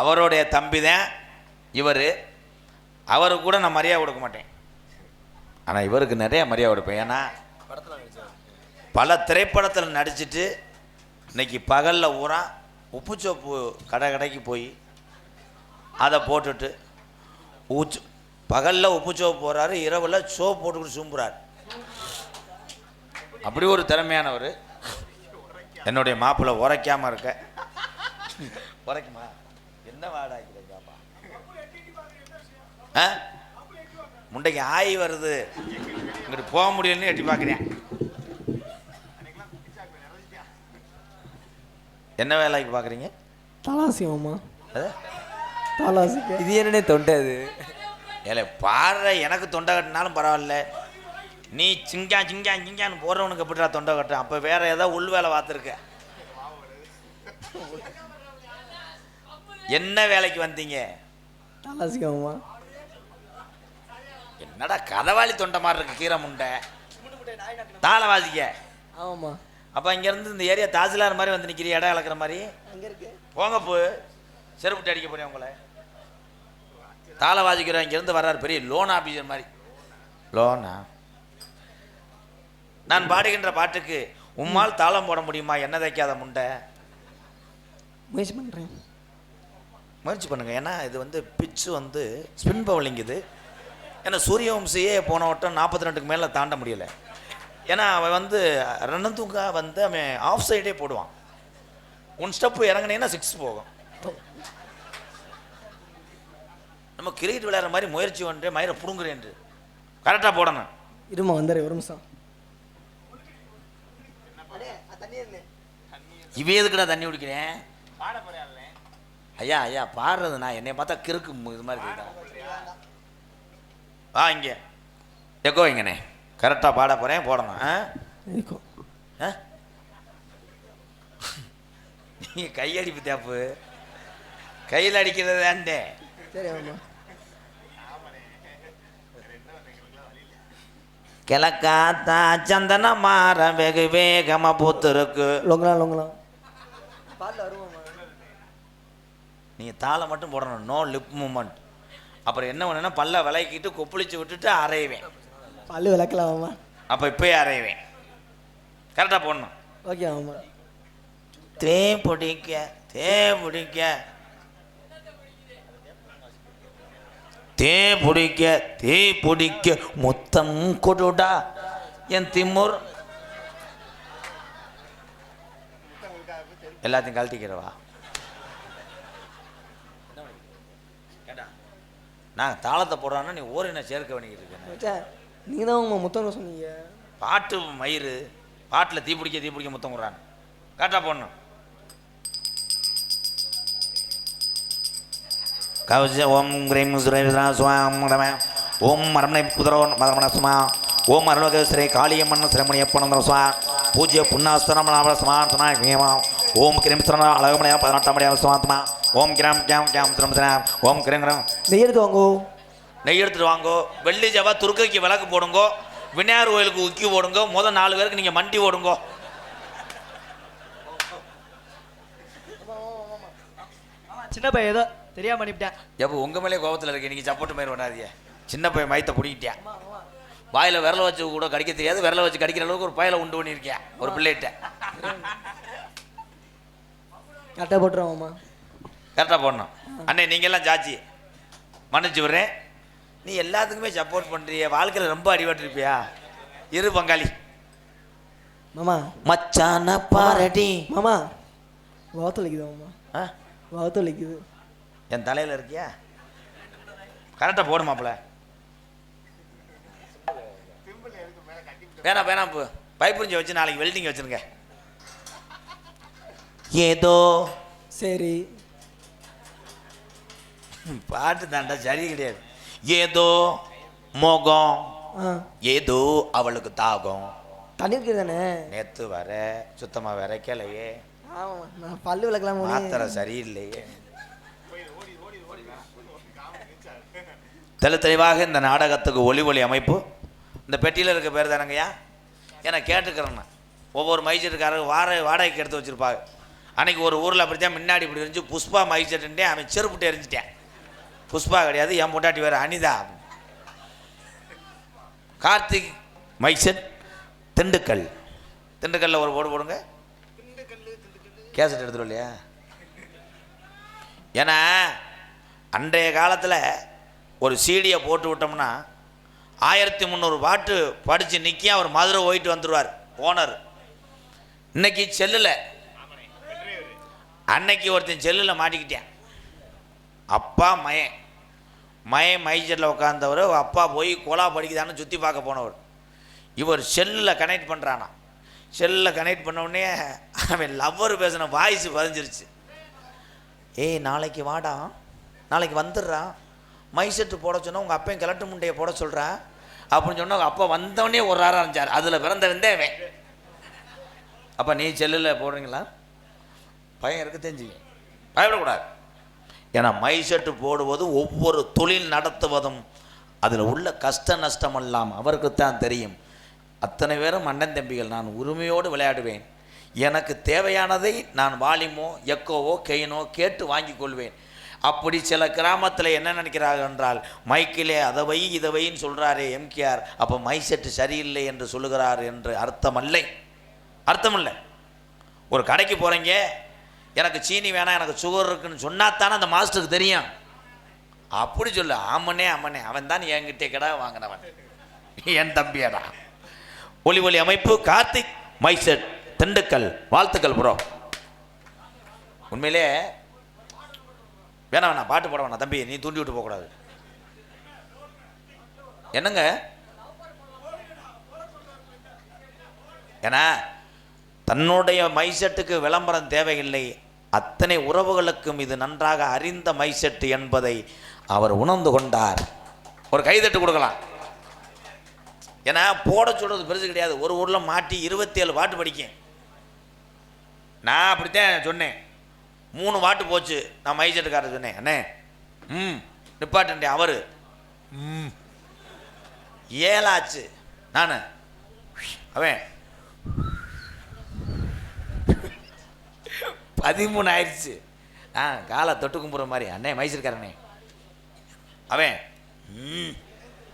அவருடைய தம்பி தான் இவர். அவருக்கு கூட நான் மரியாதை கொடுக்க மாட்டேன். ஆனால் இவருக்கு நிறைய மரியாதை கொடுப்பேன். ஏன்னா பல திரைப்படத்தில் நடிச்சுட்டு இன்னைக்கு பகலில் ஊரா உப்பு சோப்பு கடைக்கு போய் அதை போட்டுட்டு பகலில் உப்பு சோப்பு போடுறாரு, இரவில் சோப்பு போட்டுக்கிட்டு சூம்புறாரு. அப்படி ஒரு திறமையானவர். என்னுடைய மாப்பிள்ளை உரைக்காமல் இருக்க. உரைக்குமா என்ன வாடாக்கிட்டாப்பா? முண்டைக்கு ஆய் வருது, இங்கிட்டு போக முடியலன்னு எட்டி பார்க்குறேன். என்ன வேலைக்கு பார்க்குறீங்க? தலாசியம்மா. தலாசி இது என்னன்னே தொண்டை. அது ஏல பாடுற எனக்கு தொண்டை கட்டினாலும் பரவாயில்ல. நீ சிங்கான்னு போடுறவனுக்கு எப்படிடா தொண்டை கட்டுறேன்? அப்போ வேற ஏதோ உள் வேலை பார்த்துருக்க. என்ன வேலைக்கு வந்தீங்க? தலாசியம்மா. என்னடா கதவாளி தொண்டை மாதிரி இருக்கு, கீரை முண்டை தாளை வாசிக்க. ஆமாம்மா. அப்போ இங்கேருந்து இந்த ஏரியா தாசிலார் மாதிரி வந்து நிற்கிறீ, இடம் இழக்கிற மாதிரி. போங்க போ, செருப்புட்டு அடிக்க போறேன் உங்களை. தாளை வாசிக்கிறோம். இங்கேருந்து வர்றாரு பெரிய லோன் ஆஃபீஸர் மாதிரி. லோனா? நான் பாடுகின்ற பாட்டுக்கு உம்மால் தாளம் போட முடியுமா என்ன தைக்காத முண்டை? முயற்சி பண்ணுறேன். முயற்சி பண்ணுங்க. ஏன்னா இது வந்து பிச்சு வந்து ஸ்பின் பவுலிங்குது. ஏன்னா சூரியவம்சியே போன வட்டம் 42க்கு மேலே தாண்ட முடியலை. ஏன்னா அவன் வந்து ரன்னந்துங்கா வந்து அவன் ஆஃப் சைடே போடுவான். 1 ஸ்டெப்பு இறங்கினேன்னா 6 போகும். நம்ம கிரிக்கெட் விளையாடுற மாதிரி முயற்சி பண்ணுறேன், மயிரை புடுங்குறேன். கரெக்டாக போடணும். இருமா வந்துடுறேன், ஒரு நிமிஷம். இவ எதுக்குடா தண்ணி குடிக்கிறேன்? ஐயா பாடுறது நான் என்னை பார்த்தா கிறுக்கு இது மாதிரி கேட்டா. இங்கே எக்கோ இங்கண்ணே கரெக்டாக பாட போகிறேன், போடணும். இருக்கும். நீங்கள் கையடிப்பு தேப்பு, கையில் அடிக்கிறது தான்டே. சரி மாமா. கிழக்காத்தா சந்தன மாறம் வெகு வேகமாக பூத்துருக்கு. லொங்கலாம் பாட்டில் வருவோம்மா. நீங்கள் தாளை மட்டும் போடணும், நோ லிப் மூமெண்ட். அப்புறம் என்ன பண்ணுன்னா பல்ல விளக்கிட்டு கொப்பளிச்சு விட்டுட்டு அரைவேன். பல்லு விளக்கலாமாம்மா? அப்போ இப்போயே அரைவேன். கரெக்டாக போடணும். ஓகே மாமா. தே பிடிக்க தே பிடிக்க தே பிடிக்க தே பிடிக்க மொத்தம் கொடுடா என் திமுர். எல்லாத்தையும் கழட்டிக்கிறவா. நான் தாளத்தை போடுறான்னா நீ ஓரின சேர்க்க வேண்டிக்கிட்டு இருக்கேன். நீங்கள் தான் உங்கள் முத்தம் சொன்னீங்க. பாட்டு மயிறு, பாட்டில் தீ பிடிக்க முத்தம் விட்றான். கரெக்டாக போடணும். கவச ஓம் கிரீம் சுவாம் ஓம் மரமனை குதிரோ மரமண சுமா ஓம் அருணகேஸ்வரி காளியம்மன் சிரமணியப்பன சுவா பூஜ்ய புண்ணாஸ்தனம் சுமாத்மா ஓம் கிரீம் சிரம அழகுமலையா 18 சுமாத்மா ஓம் கிராம் கியாம் கியாம் சிரம் ஓம் கிரீம் கிரம். நெய் எடுத்து வாங்கோ. நெய் எடுத்துட்டு வாங்கோ. வெள்ளி செவ்வாய் துர்க்கைக்கு விளக்கு போடுங்கோ. விநாயகர் கோயிலுக்கு உக்கி போடுங்கோ. முதல் 4 பேருக்கு நீங்கள் மண்டி ஓடுங்கோ. சின்ன பையன் ஏதோ தெரியாம பண்ணிவிட்டேன். எப்போ உங்கள் மேலே கோபத்தில் இருக்கு. நீங்கள் சப்போர்ட் மாதிரி பண்ணாதீங்க. சின்ன பையன் மயத்தை பிடிக்கிட்டேன். வாயில் விரல வச்சு கூட கடிக்க தெரியாது. விரல வச்சு கடிக்கிற அளவுக்கு ஒரு பயலை உண்டு பண்ணியிருக்கேன் ஒரு பிள்ளைகிட்ட. கரெக்டாக போட்டுருவோம்மா. கரெக்டாக போடணும். அண்ணே நீங்கள்லாம் ஜாச்சி மன்னிச்சு விடுறேன். நீ எல்லாத்துக்குமே சப்போர்ட் பண்ணுறிய. வாழ்க்கையில் ரொம்ப அடிபட்டிருப்பியா? இரு பங்காளி. மாமா மச்சான பாரடி. மாமா வாத்தளிக்குது மாமா. வாத்தளிக்குது. என் தலையில் இருக்கியா? கரெக்டாக போடு மாப்பிள்ள. வேணாம் பைப்புரிஞ்சு வச்சு நாளைக்கு வெல்டிங் வச்சுருங்க. ஏதோ சரி பாட்டு தாண்டா சரி கிடையாது. ஏதோ மோகம் ஏதோ அவளுக்கு தாகம். தண்ணி இருக்குது தானே? நேற்று வர சுத்தமாக விரைக்கலையே. ஆமாம் நான் பல்லு விளக்கலாம். மாத்திரை சரியில்லையே. தெளிவாக இந்த நாடகத்துக்கு ஒளி அமைப்பு இந்த பெட்டியில் இருக்க பேர் தானங்கய்யா. ஏன்னா கேட்டுக்கிறேன்னா ஒவ்வொரு மைசெட்டுக்காரங்க வாடகைக்கு எடுத்து வச்சுருப்பாங்க. அன்றைக்கி ஒரு ஊரில் அப்படித்தான் முன்னாடி இப்படி இருந்துச்சு. புஷ்பா மைசெட்டுன்ட்டே அவன் செருப்புட்டு எரிஞ்சிட்டேன். புஷ்பா கிடையாது, என் பொண்டாட்டி வேறு அனிதா. கார்த்திக் மைசெட் திண்டுக்கல்லில் ஒரு போடு போடுங்க. கேசட் எடுத்துடும் இல்லையா? ஏன்னா அன்றைய காலத்தில் ஒரு சீடியை போட்டு விட்டோம்னா 1300 பாட்டு படித்து நிற்கி அவர் மதுரை போயிட்டு வந்துடுவார் ஓனர். இன்னைக்கு செல்லில் அன்னைக்கு ஒருத்தன் செல்லில் மாட்டிக்கிட்டேன். அப்பா மயன் மைசெட்டில் உட்காந்தவர். அப்பா போய் கோலா படிக்குதான்னு சுற்றி பார்க்க போனவர். இவர் செல்லில் கனெக்ட் பண்ணுறானா. செல்லில் கனெக்ட் பண்ணவுடனே அவன் லவ்வர் பேசின வாய்ஸ் பதிஞ்சிருச்சு. ஏய் நாளைக்கு வாடா, நாளைக்கு வந்துடுறான், மைசெட்டு போட சொன்னால் உங்கள் அப்பையும் கிழட்டு முண்டையை போட சொல்கிறான் அப்படின்னு சொன்னால் அப்பா வந்தவொடனே ஒரு ஆரம்பிச்சார். அதில் பிறந்தவன் அவன். அப்போ நீ செல்லில் போடுறீங்களா? பையன் இருக்க தெரிஞ்சு பயப்படக்கூடாது. ஏன்னா மைசெட்டு போடுவது ஒவ்வொரு தொழில் நடத்துவதும் அதில் உள்ள கஷ்ட நஷ்டம் எல்லாம் அவருக்குத்தான் தெரியும். அத்தனை பேரும் அண்ணன் தம்பிகள். நான் உரிமையோடு விளையாடுவேன். எனக்கு தேவையானதை நான் வால்யூமோ எக்கோவோ கெயினோ கேட்டு வாங்கி கொள்வேன். அப்படி சில கிராமத்தில் என்ன நினைக்கிறார்கள் என்றால் மைக்கிலே அதை வை இதை வைன்னு சொல்கிறாரே எம்கேஆர், அப்போ மைசெட்டு சரியில்லை என்று சொல்லுகிறார் என்று அர்த்தமில்லை. ஒரு கடைக்கு போகிறீங்க, எனக்கு சீனி வேணாம் எனக்கு சுகர் இருக்குன்னு சொன்னாத்தானே அந்த மாஸ்டருக்கு தெரியும். அப்படி சொல்லு. ஆமனே அவன் தான் என்கிட்டே கடை வாங்கினவன், என் தம்பியடா. ஒளி அமைப்பு கார்த்திக் மைசெட் திண்டுக்கல். வாழ்த்துக்கள் ப்ரோ. உண்மையிலே வேணாம் பாட்டு போட வேணாம் தம்பி, நீ தூண்டி விட்டு போகக்கூடாது. என்னங்க ஏன்னா தன்னுடைய மைசெட்டுக்கு விளம்பரம் தேவையில்லை. அத்தனை உறவுகளுக்கும் இது நன்றாக அறிந்த மைசெட்டு என்பதை அவர் உணர்ந்து கொண்டார். ஒரு கைதட்டு கொடுக்கலாம். ஏன்னா போட சொல்கிறது பெருசு கிடையாது. ஒரு ஊரில் மாட்டி 27 பாட்டு படிக்கேன். நான் அப்படித்தான் சொன்னேன். 3 பாட்டு போச்சு. நான் மைசெட்டுக்காரர் சொன்னேன், அண்ணே நிப்பாட்டே. அவர் 7 ஆச்சு. நான் அவன் 13 ஆயிடுச்சு. காலை தொட்டு கும்புற மாதிரி, அண்ணே மைசூர்காரண்ணே. அவன்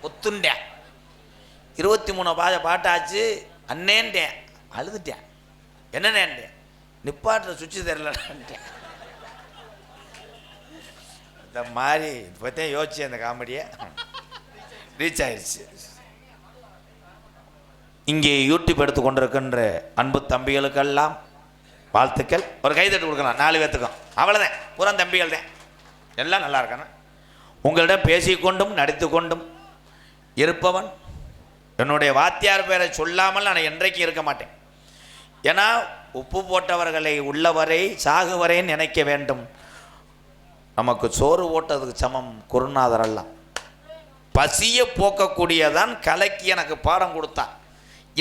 ஒத்துண்டேன். 23 பாட்டாச்சு. அண்ணேன்ட்டேன். அழுதுட்டேன். என்னண்ணேன்ட்டேன். நிப்பாட்டுற சுவிட்சு தெரியலன்ட்டேன். இந்த மாதிரி இப்போத்தான் யோசிச்சு அந்த காமெடியை ரீச் ஆயிடுச்சு. இங்கே யூடியூப் எடுத்து கொண்டிருக்கின்ற அன்பு தம்பிகளுக்கெல்லாம் வாழ்த்துக்கள். ஒரு கைதட்டு கொடுக்கலாம் 4 பேர்த்துக்கும். அவ்வளோதான். பூரா தம்பிகள் தான். எல்லாம் நல்லா இருக்கணும். உங்களிடம் பேசிக்கொண்டும் நடித்து கொண்டும் இருப்பவன் என்னுடைய வாத்தியார் பேரை சொல்லாமல் நான் என்றைக்கும் இருக்க மாட்டேன். ஏன்னா உப்பு போட்டவர்களை உள்ளவரை சாகுவரை நினைக்க வேண்டும். நமக்கு சோறு ஓட்டதுக்கு சமம் குருநாதர் எல்லாம். பசியை போக்கக்கூடியதான் கலைக்கு எனக்கு பாடம் கொடுத்தான்.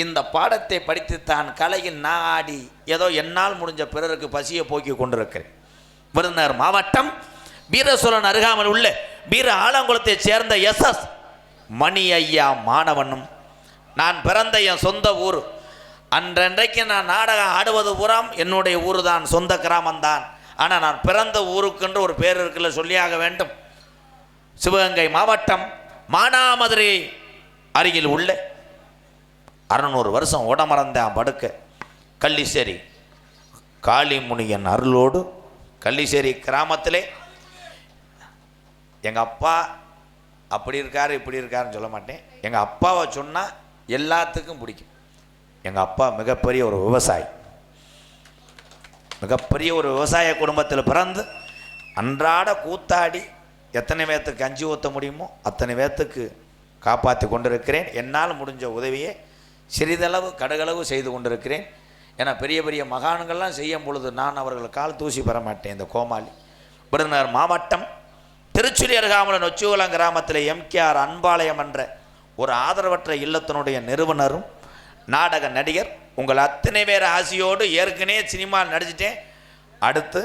இந்த பாடத்தை படித்துத்தான் கலையில் நான் ஆடி ஏதோ என்னால் முடிஞ்ச பிறருக்கு பசியை போக்கி கொண்டிருக்கிறேன். விருதுநகர் மாவட்டம் வீரசோழன் அருகாமல் உள்ள வீர ஆலங்குளத்தை சேர்ந்த SS மணி ஐயா மாணவனும் நான் பிறந்த என் சொந்த ஊர். அன்றன்றைக்கு நான் நாடகம் ஆடுவது புறம் என்னுடைய ஊர் தான், சொந்த கிராமம்தான். ஆனால் நான் பிறந்த ஊருக்கென்று ஒரு பேர் இருக்குல்ல, சொல்லியாக வேண்டும். சிவகங்கை மாவட்டம் மானாமதுரை அருகில் உள்ள 600 வருஷம் உடமறந்தான் படுக்க கள்ளிசேரி காளிமுனியன் அருளோடு கள்ளிசேரி கிராமத்திலே எங்கள் அப்பா அப்படி இருக்கார் இப்படி இருக்காருன்னு சொல்ல மாட்டேன். எங்கள் அப்பாவை சொன்னால் எல்லாத்துக்கும் பிடிக்கும். எங்கள் அப்பா மிகப்பெரிய ஒரு விவசாயி. மிகப்பெரிய ஒரு விவசாய குடும்பத்தில் பிறந்து அன்றாட கூத்தாடி எத்தனை பேர்த்துக்கு கஞ்சி ஊற்ற முடியுமோ அத்தனை பேர்த்துக்கு காப்பாற்றி கொண்டிருக்கிறேன். என்னால் முடிஞ்ச உதவியை சிறிதளவு கடுகளவு செய்து கொண்டிருக்கிறேன். ஏன்னா பெரிய பெரிய மகான்கள்லாம் செய்யும் பொழுது நான் அவர்கள் கால் தூசி பெற மாட்டேன். இந்த கோமாளி. விருதுநகர் மாவட்டம் திருச்சுழி அருகாமல் நொச்சிகுளம் கிராமத்தில் MKR அன்பாலயம் என்ற ஒரு ஆதரவற்ற இல்லத்தினுடைய நிறுவனரும் நாடக நடிகர். உங்கள் அத்தனை பேர் ஆசையோடு ஏற்கனவே சினிமா நடிச்சிட்டேன். அடுத்து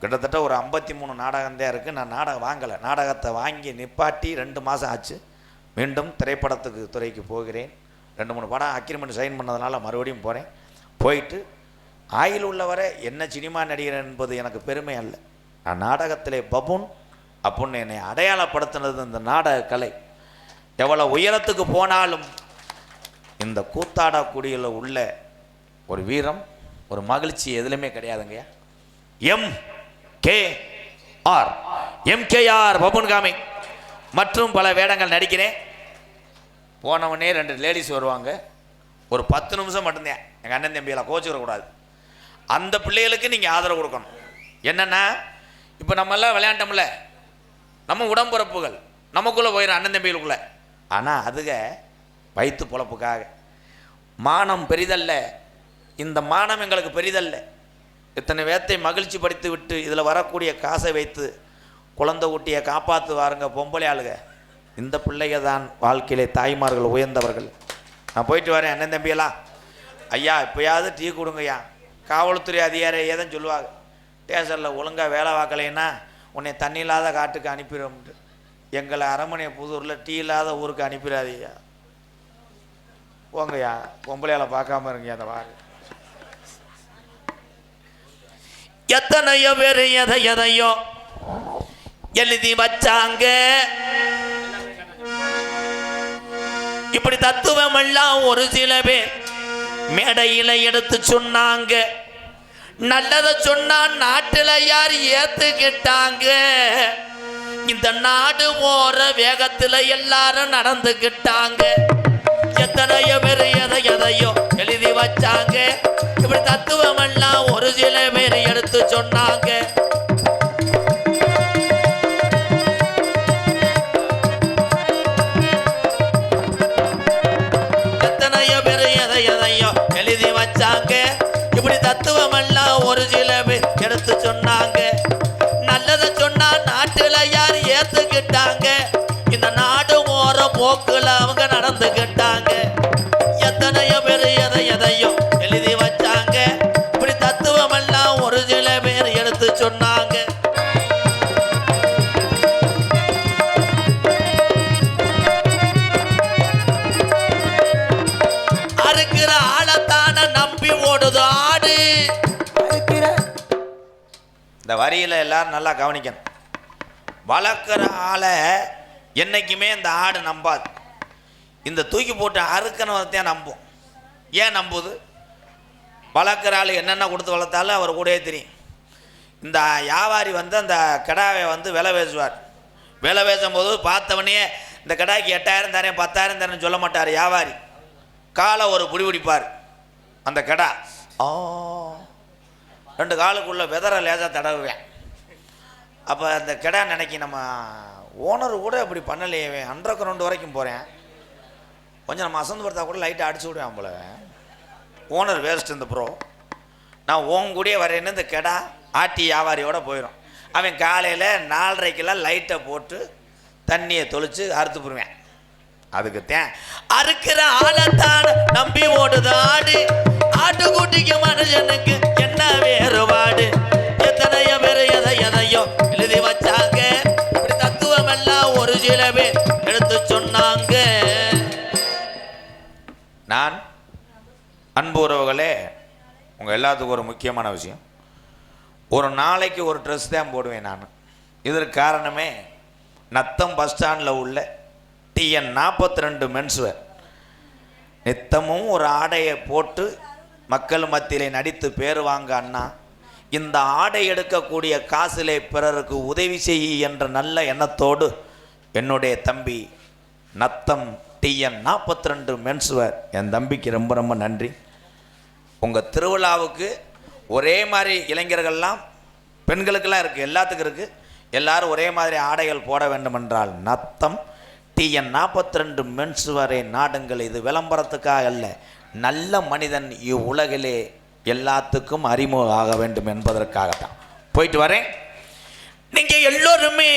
கிட்டத்தட்ட ஒரு 53 நாடகம் தான் இருக்குது. நான் நாடகம் வாங்கலை. நாடகத்தை வாங்கி நிப்பாட்டி 2 மாதம் ஆச்சு. மீண்டும் திரைப்படத்துக்கு துறைக்கு போகிறேன். 2-3 படம் அக்ரிமெண்ட் சைன் பண்ணதுனால மறுபடியும் போகிறேன். போயிட்டு ஆயில் உள்ளவரை என்ன சினிமா நடிகர் என்பது எனக்கு பெருமை அல்ல. நான் நாடகத்திலே பபுன் அப்படின்னு என்னை அடையாளப்படுத்தினது இந்த நாடக கலை. எவ்வளோ உயரத்துக்கு போனாலும் இந்த கூத்தாடக்கூடியில் உள்ள ஒரு வீரம் ஒரு மகிழ்ச்சி எதுலையுமே கிடையாதுங்கய்யா. MKR பபுன் காமி மற்றும் பல வேடங்கள் நடிக்கிறேன். போனவனே 2 லேடிஸ் வருவாங்க. ஒரு 10 நிமிஷம் மட்டும்தான். எங்கள் அண்ணன் தம்பியெல்லாம் கோச்சுக்கிறக்கூடாது. அந்த பிள்ளைகளுக்கு நீங்கள் ஆதரவு கொடுக்கணும். என்னென்னா இப்போ நம்மெல்லாம் விளையாண்டோம்ல, நம்ம உடம்புறப்புகள் நமக்குள்ளே போயிடும் அண்ணன் தம்பிகளுக்குள்ளே. ஆனால் அதுக வயிற்று பொழப்புக்காக. மானம் பெரிதல்ல. இந்த மானம் எங்களுக்கு பெரிதல்ல. இத்தனை பேர்த்தை மகிழ்ச்சி படுத்தி விட்டு இதில் வரக்கூடிய காசை வைத்து குழந்தை ஊட்டியை காப்பாற்றுவாருங்க பொம்பளை ஆளுங்க. இந்த பிள்ளைங்க தான் வாழ்க்கையிலே தாய்மார்கள் உயர்ந்தவர்கள். நான் போயிட்டு வரேன் அண்ணன் தம்பியெல்லாம். ஐயா இப்போயாவது டீ கொடுங்கய்யா. காவல்துறை அதிகாரி ஏதுன்னு சொல்லுவாங்க, ஸ்டேஷனில் ஒழுங்காக வேலை பார்க்கலைன்னா உன்னை தண்ணி இல்லாத காட்டுக்கு அனுப்பிடும்ட்டு. எங்களை அரண்மனை புதூரில் டீ இல்லாத ஊருக்கு அனுப்பிடாதீயா. போங்கய்யா, பொம்பளையால பார்க்காம இருங்க. அந்த வாரு எத்தனையோ பேர் எதையோ எழுதி வச்சாங்க. இப்படி தத்துவம் எல்லாம் ஒரு சில பேர் மேடையில எடுத்து சொன்னாங்க. நல்லதை சொன்னா நாட்டில் யார் ஏத்துக்கிட்டாங்க. இந்த நாடு ஓர வேகத்துல எல்லாரும் நடந்துக்கிட்டாங்க. எத்தனையோ பேர் எதையோ எழுதி வச்சாங்க. இப்படி தத்துவம் எல்லாம் ஒரு சில பேர் எடுத்து சொன்னாங்க. எத்தனையோ பேர் எதையோ எழுதி வச்சாங்க. இப்படி தத்துவம் எல்லாம் ஒரு சில பேர் எடுத்து சொன்னாங்க. நல்லதை சொன்னா நாட்டுல யார் ஏத்துக்கிட்டாங்க. இந்த நாடு ஓர போக்குல அவங்க நடந்துக்கிட்டாங்க. சொன்னாங்க. அறுக்கிற ஆளத்தான நம்பி ஓடுது ஆடு. இந்த வரியில எல்லாரும் நல்லா கவனிக்கணும். வளர்க்குற ஆளை என்னைக்குமே இந்த ஆடு நம்பாது. இந்த தூக்கி போட்டு அறுக்கணத்தையும் நம்பும். ஏன் நம்புது? வளர்க்குற ஆள் என்னென்ன கொடுத்து வளர்த்தாலும் அவர் கூடயே தெரியும். இந்த வியாபாரி வந்து அந்த கிடாவை வந்து விலை பேசுவார். விலை பேசும்போது பார்த்தவனே இந்த கிடாய்க்கு 8000 தரேன் 10,000 தரேன்னு சொல்ல மாட்டார் வியாபாரி. காலை ஒரு பிடி பிடிப்பார். அந்த கிடா 2 காலுக்குள்ளே விதற லேசாக தடவுவேன். அப்போ அந்த கிடா நினைக்கி நம்ம ஓனர் கூட இப்படி பண்ணலையே, அண்டர் கிரவுண்டு வரைக்கும் போகிறேன், கொஞ்சம் நம்ம அசந்து படுத்தா கூட லைட்டை அடிச்சு விடுவேன் போல. ஓனர் வேஸ்ட் இந்த ப்ரோ, நான் ஓன் கூடயே வரேன்னு இந்த கிடா ஆட்டி வியாபாரியோடு போயிடும். அவன் காலையில் 4:30 லைட்டை போட்டு தண்ணியை தொளிச்சு அறுத்து போடுவேன். அதுக்குத்தான் அறுக்கிற ஆளத்தான் நம்பி ஓடுது ஆடு. ஆட்டுக்குட்டிக்கு மனுஷனுக்கு என்ன வேறுபாடு? எத்தனையோ பேர் எதையோ எழுதி வச்சாங்க. இப்படி தத்துவம் எல்லாம் ஒரு சில பேர் எடுத்து சொன்னாங்க. நான் அன்பு உறவுகளே, உங்கள் எல்லாத்துக்கும் ஒரு முக்கியமான விஷயம், ஒரு நாளைக்கு ஒரு ட்ரெஸ் தான் போடுவேன் நான். இதற்கு காரணமே நத்தம் பஸ் ஸ்டாண்டில் உள்ள TN 42 மென்ஸ்வேர். நித்தமும் ஒரு ஆடையை போட்டு மக்கள் மத்தியிலே நடித்து பேர் வாங்க அண்ணா, இந்த ஆடை எடுக்கக்கூடிய காசிலே பிறருக்கு உதவி செய்ய என்ற நல்ல எண்ணத்தோடு என்னுடைய தம்பி நத்தம் TN 42 மென்ஸ்வேர் என் தம்பிக்கு ரொம்ப ரொம்ப நன்றி. உங்கள் திருவிழாவுக்கு ஒரே மாதிரி இளைஞர்கள்லாம், பெண்களுக்கெல்லாம் இருக்குது, எல்லாத்துக்கும் இருக்குது, எல்லாரும் ஒரே மாதிரி ஆடைகள் போட வேண்டுமென்றால் நத்தம் TN 42 மென்ஸ்வேரை நாடுங்கள். இது விளம்பரத்துக்காக அல்ல, நல்ல மனிதன் இவ்வுலகிலே எல்லாத்துக்கும் அறிமுகம் ஆக வேண்டும் என்பதற்காகத்தான். போயிட்டு வரேன். நீங்க எல்லோருமே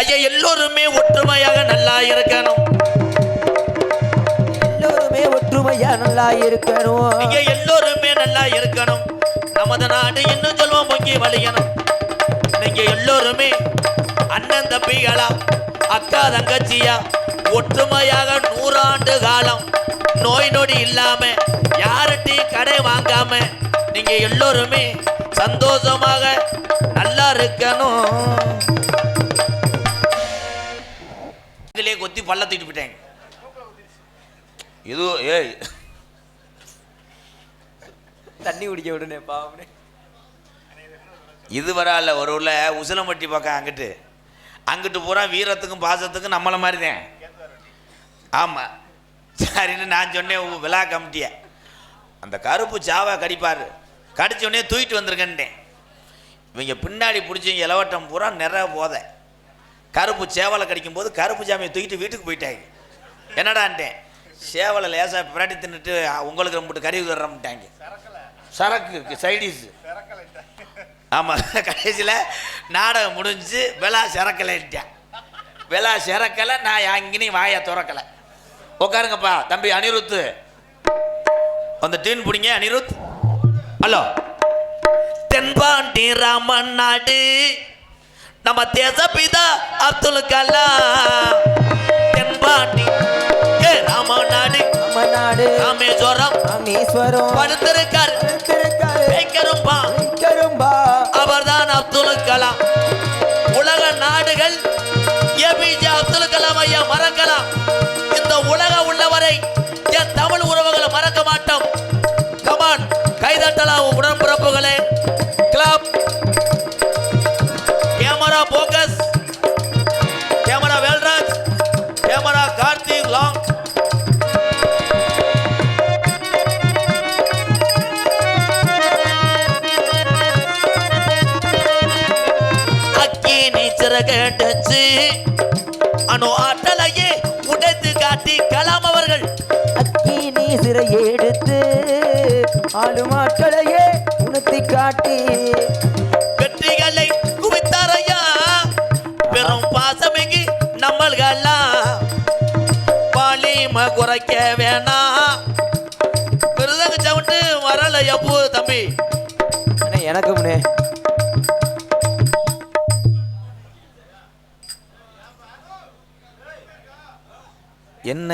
ஐயா எல்லோருமே ஒற்றுமையாக நல்லா இருக்கணும். எல்லோருமே ஒற்றுமையா நல்லா இருக்கணும். நீங்க எல்லோருமே நல்லா இருக்கணும். நமது நாடு இன்னும் சொல்வோம் பொங்கி வழியணும். நீங்க எல்லோருமே அண்ணன் தம்பிகளா அக்கா தங்கச்சியா ஒற்றுமையாக 100 ஆண்டு காலம் நோய் நொடி இல்லாம யார்கிட்டையும் கடை வாங்காம நீங்க எல்லோருமே சந்தோஷமாக நல்லா இருக்கணும். இதுலயே கொத்தி பல்ல தூக்கிட்டு போயிட்டாங்க. இது ஏய் தண்ணி குடிக்க விடுனே பாவனே. இது வரால ஒரு உள்ள உசிலம்பட்டி பக்கம் அங்கிட்டு பூரா வீரத்துக்கும் பாசத்துக்கும் நம்மளை மாதிரி தான். ஆமாம் சரின்னு நான் சொன்னேன் விழா கமிட்டியை, அந்த கருப்பு சாவை கடிப்பார், கடிச்சோடனே தூக்கிட்டு வந்திருக்கேன்ட்டேன். இவங்க பின்னாடி பிடிச்சி இலவட்டம் பூரா நிறைய போத கருப்பு சேவலை கடிக்கும்போது கருப்பு சாமியை தூக்கிட்டு வீட்டுக்கு போயிட்டாங்க. என்னடான்ட்டேன், சேவலை லேசாக பிராட்டி தின்னுட்டு உங்களுக்கு ரொம்ப கறி தர்றோம்ட்டாங்க. சரக்கு சைடிஸ். ஆமாம் கடைசியில் நாடகம் முடிஞ்சு விழா சிறக்கலைன்ட்டேன். விழா சிறக்கலை, நான் அங்கேயும் வாயை திறக்கலை. உட்காருங்கப்பா தம்பி அனிருத்து, அந்த டீன் பிடிங்க அனிருத். ஹலோ, தென்பாண்டி ராமன் நாடு நம்ம தேசப்பிதா அப்துல் கலாம். தென்பாண்டி ராமன் நாடு ராமேஸ்வரம் படுத்திருக்கார் அவர்தான் அப்துல் கலாம். உலக நாடுகள் APJ அப்துல் கலாம் ஐயா மறக்கலாம், இந்த உலக உள்ளவரை என் தமிழ் உறவுகளை மறக்க மாட்டோம். கமான் கைதட்டலாம் உடன்பிறப்புகளே. Club camera focus, camera Velraj, camera Karthik long. கேட்டுச்சு அணு ஆற்றலையே உடைத்து காட்டி கலாம் அவர்கள் அக்கீனி சிறை எடுத்து ஆளும் ஆற்றலையே உணர்த்தி காட்டி வெற்றிகளை குவித்தாரையா. பெரும் பாசமிகு நம்மள்கெல்லாம் பாலிம குறைக்க வேணாம். மிருதங்க சவுண்டு வரல எப்போ தம்பி எனக்கு முன்னே என்ன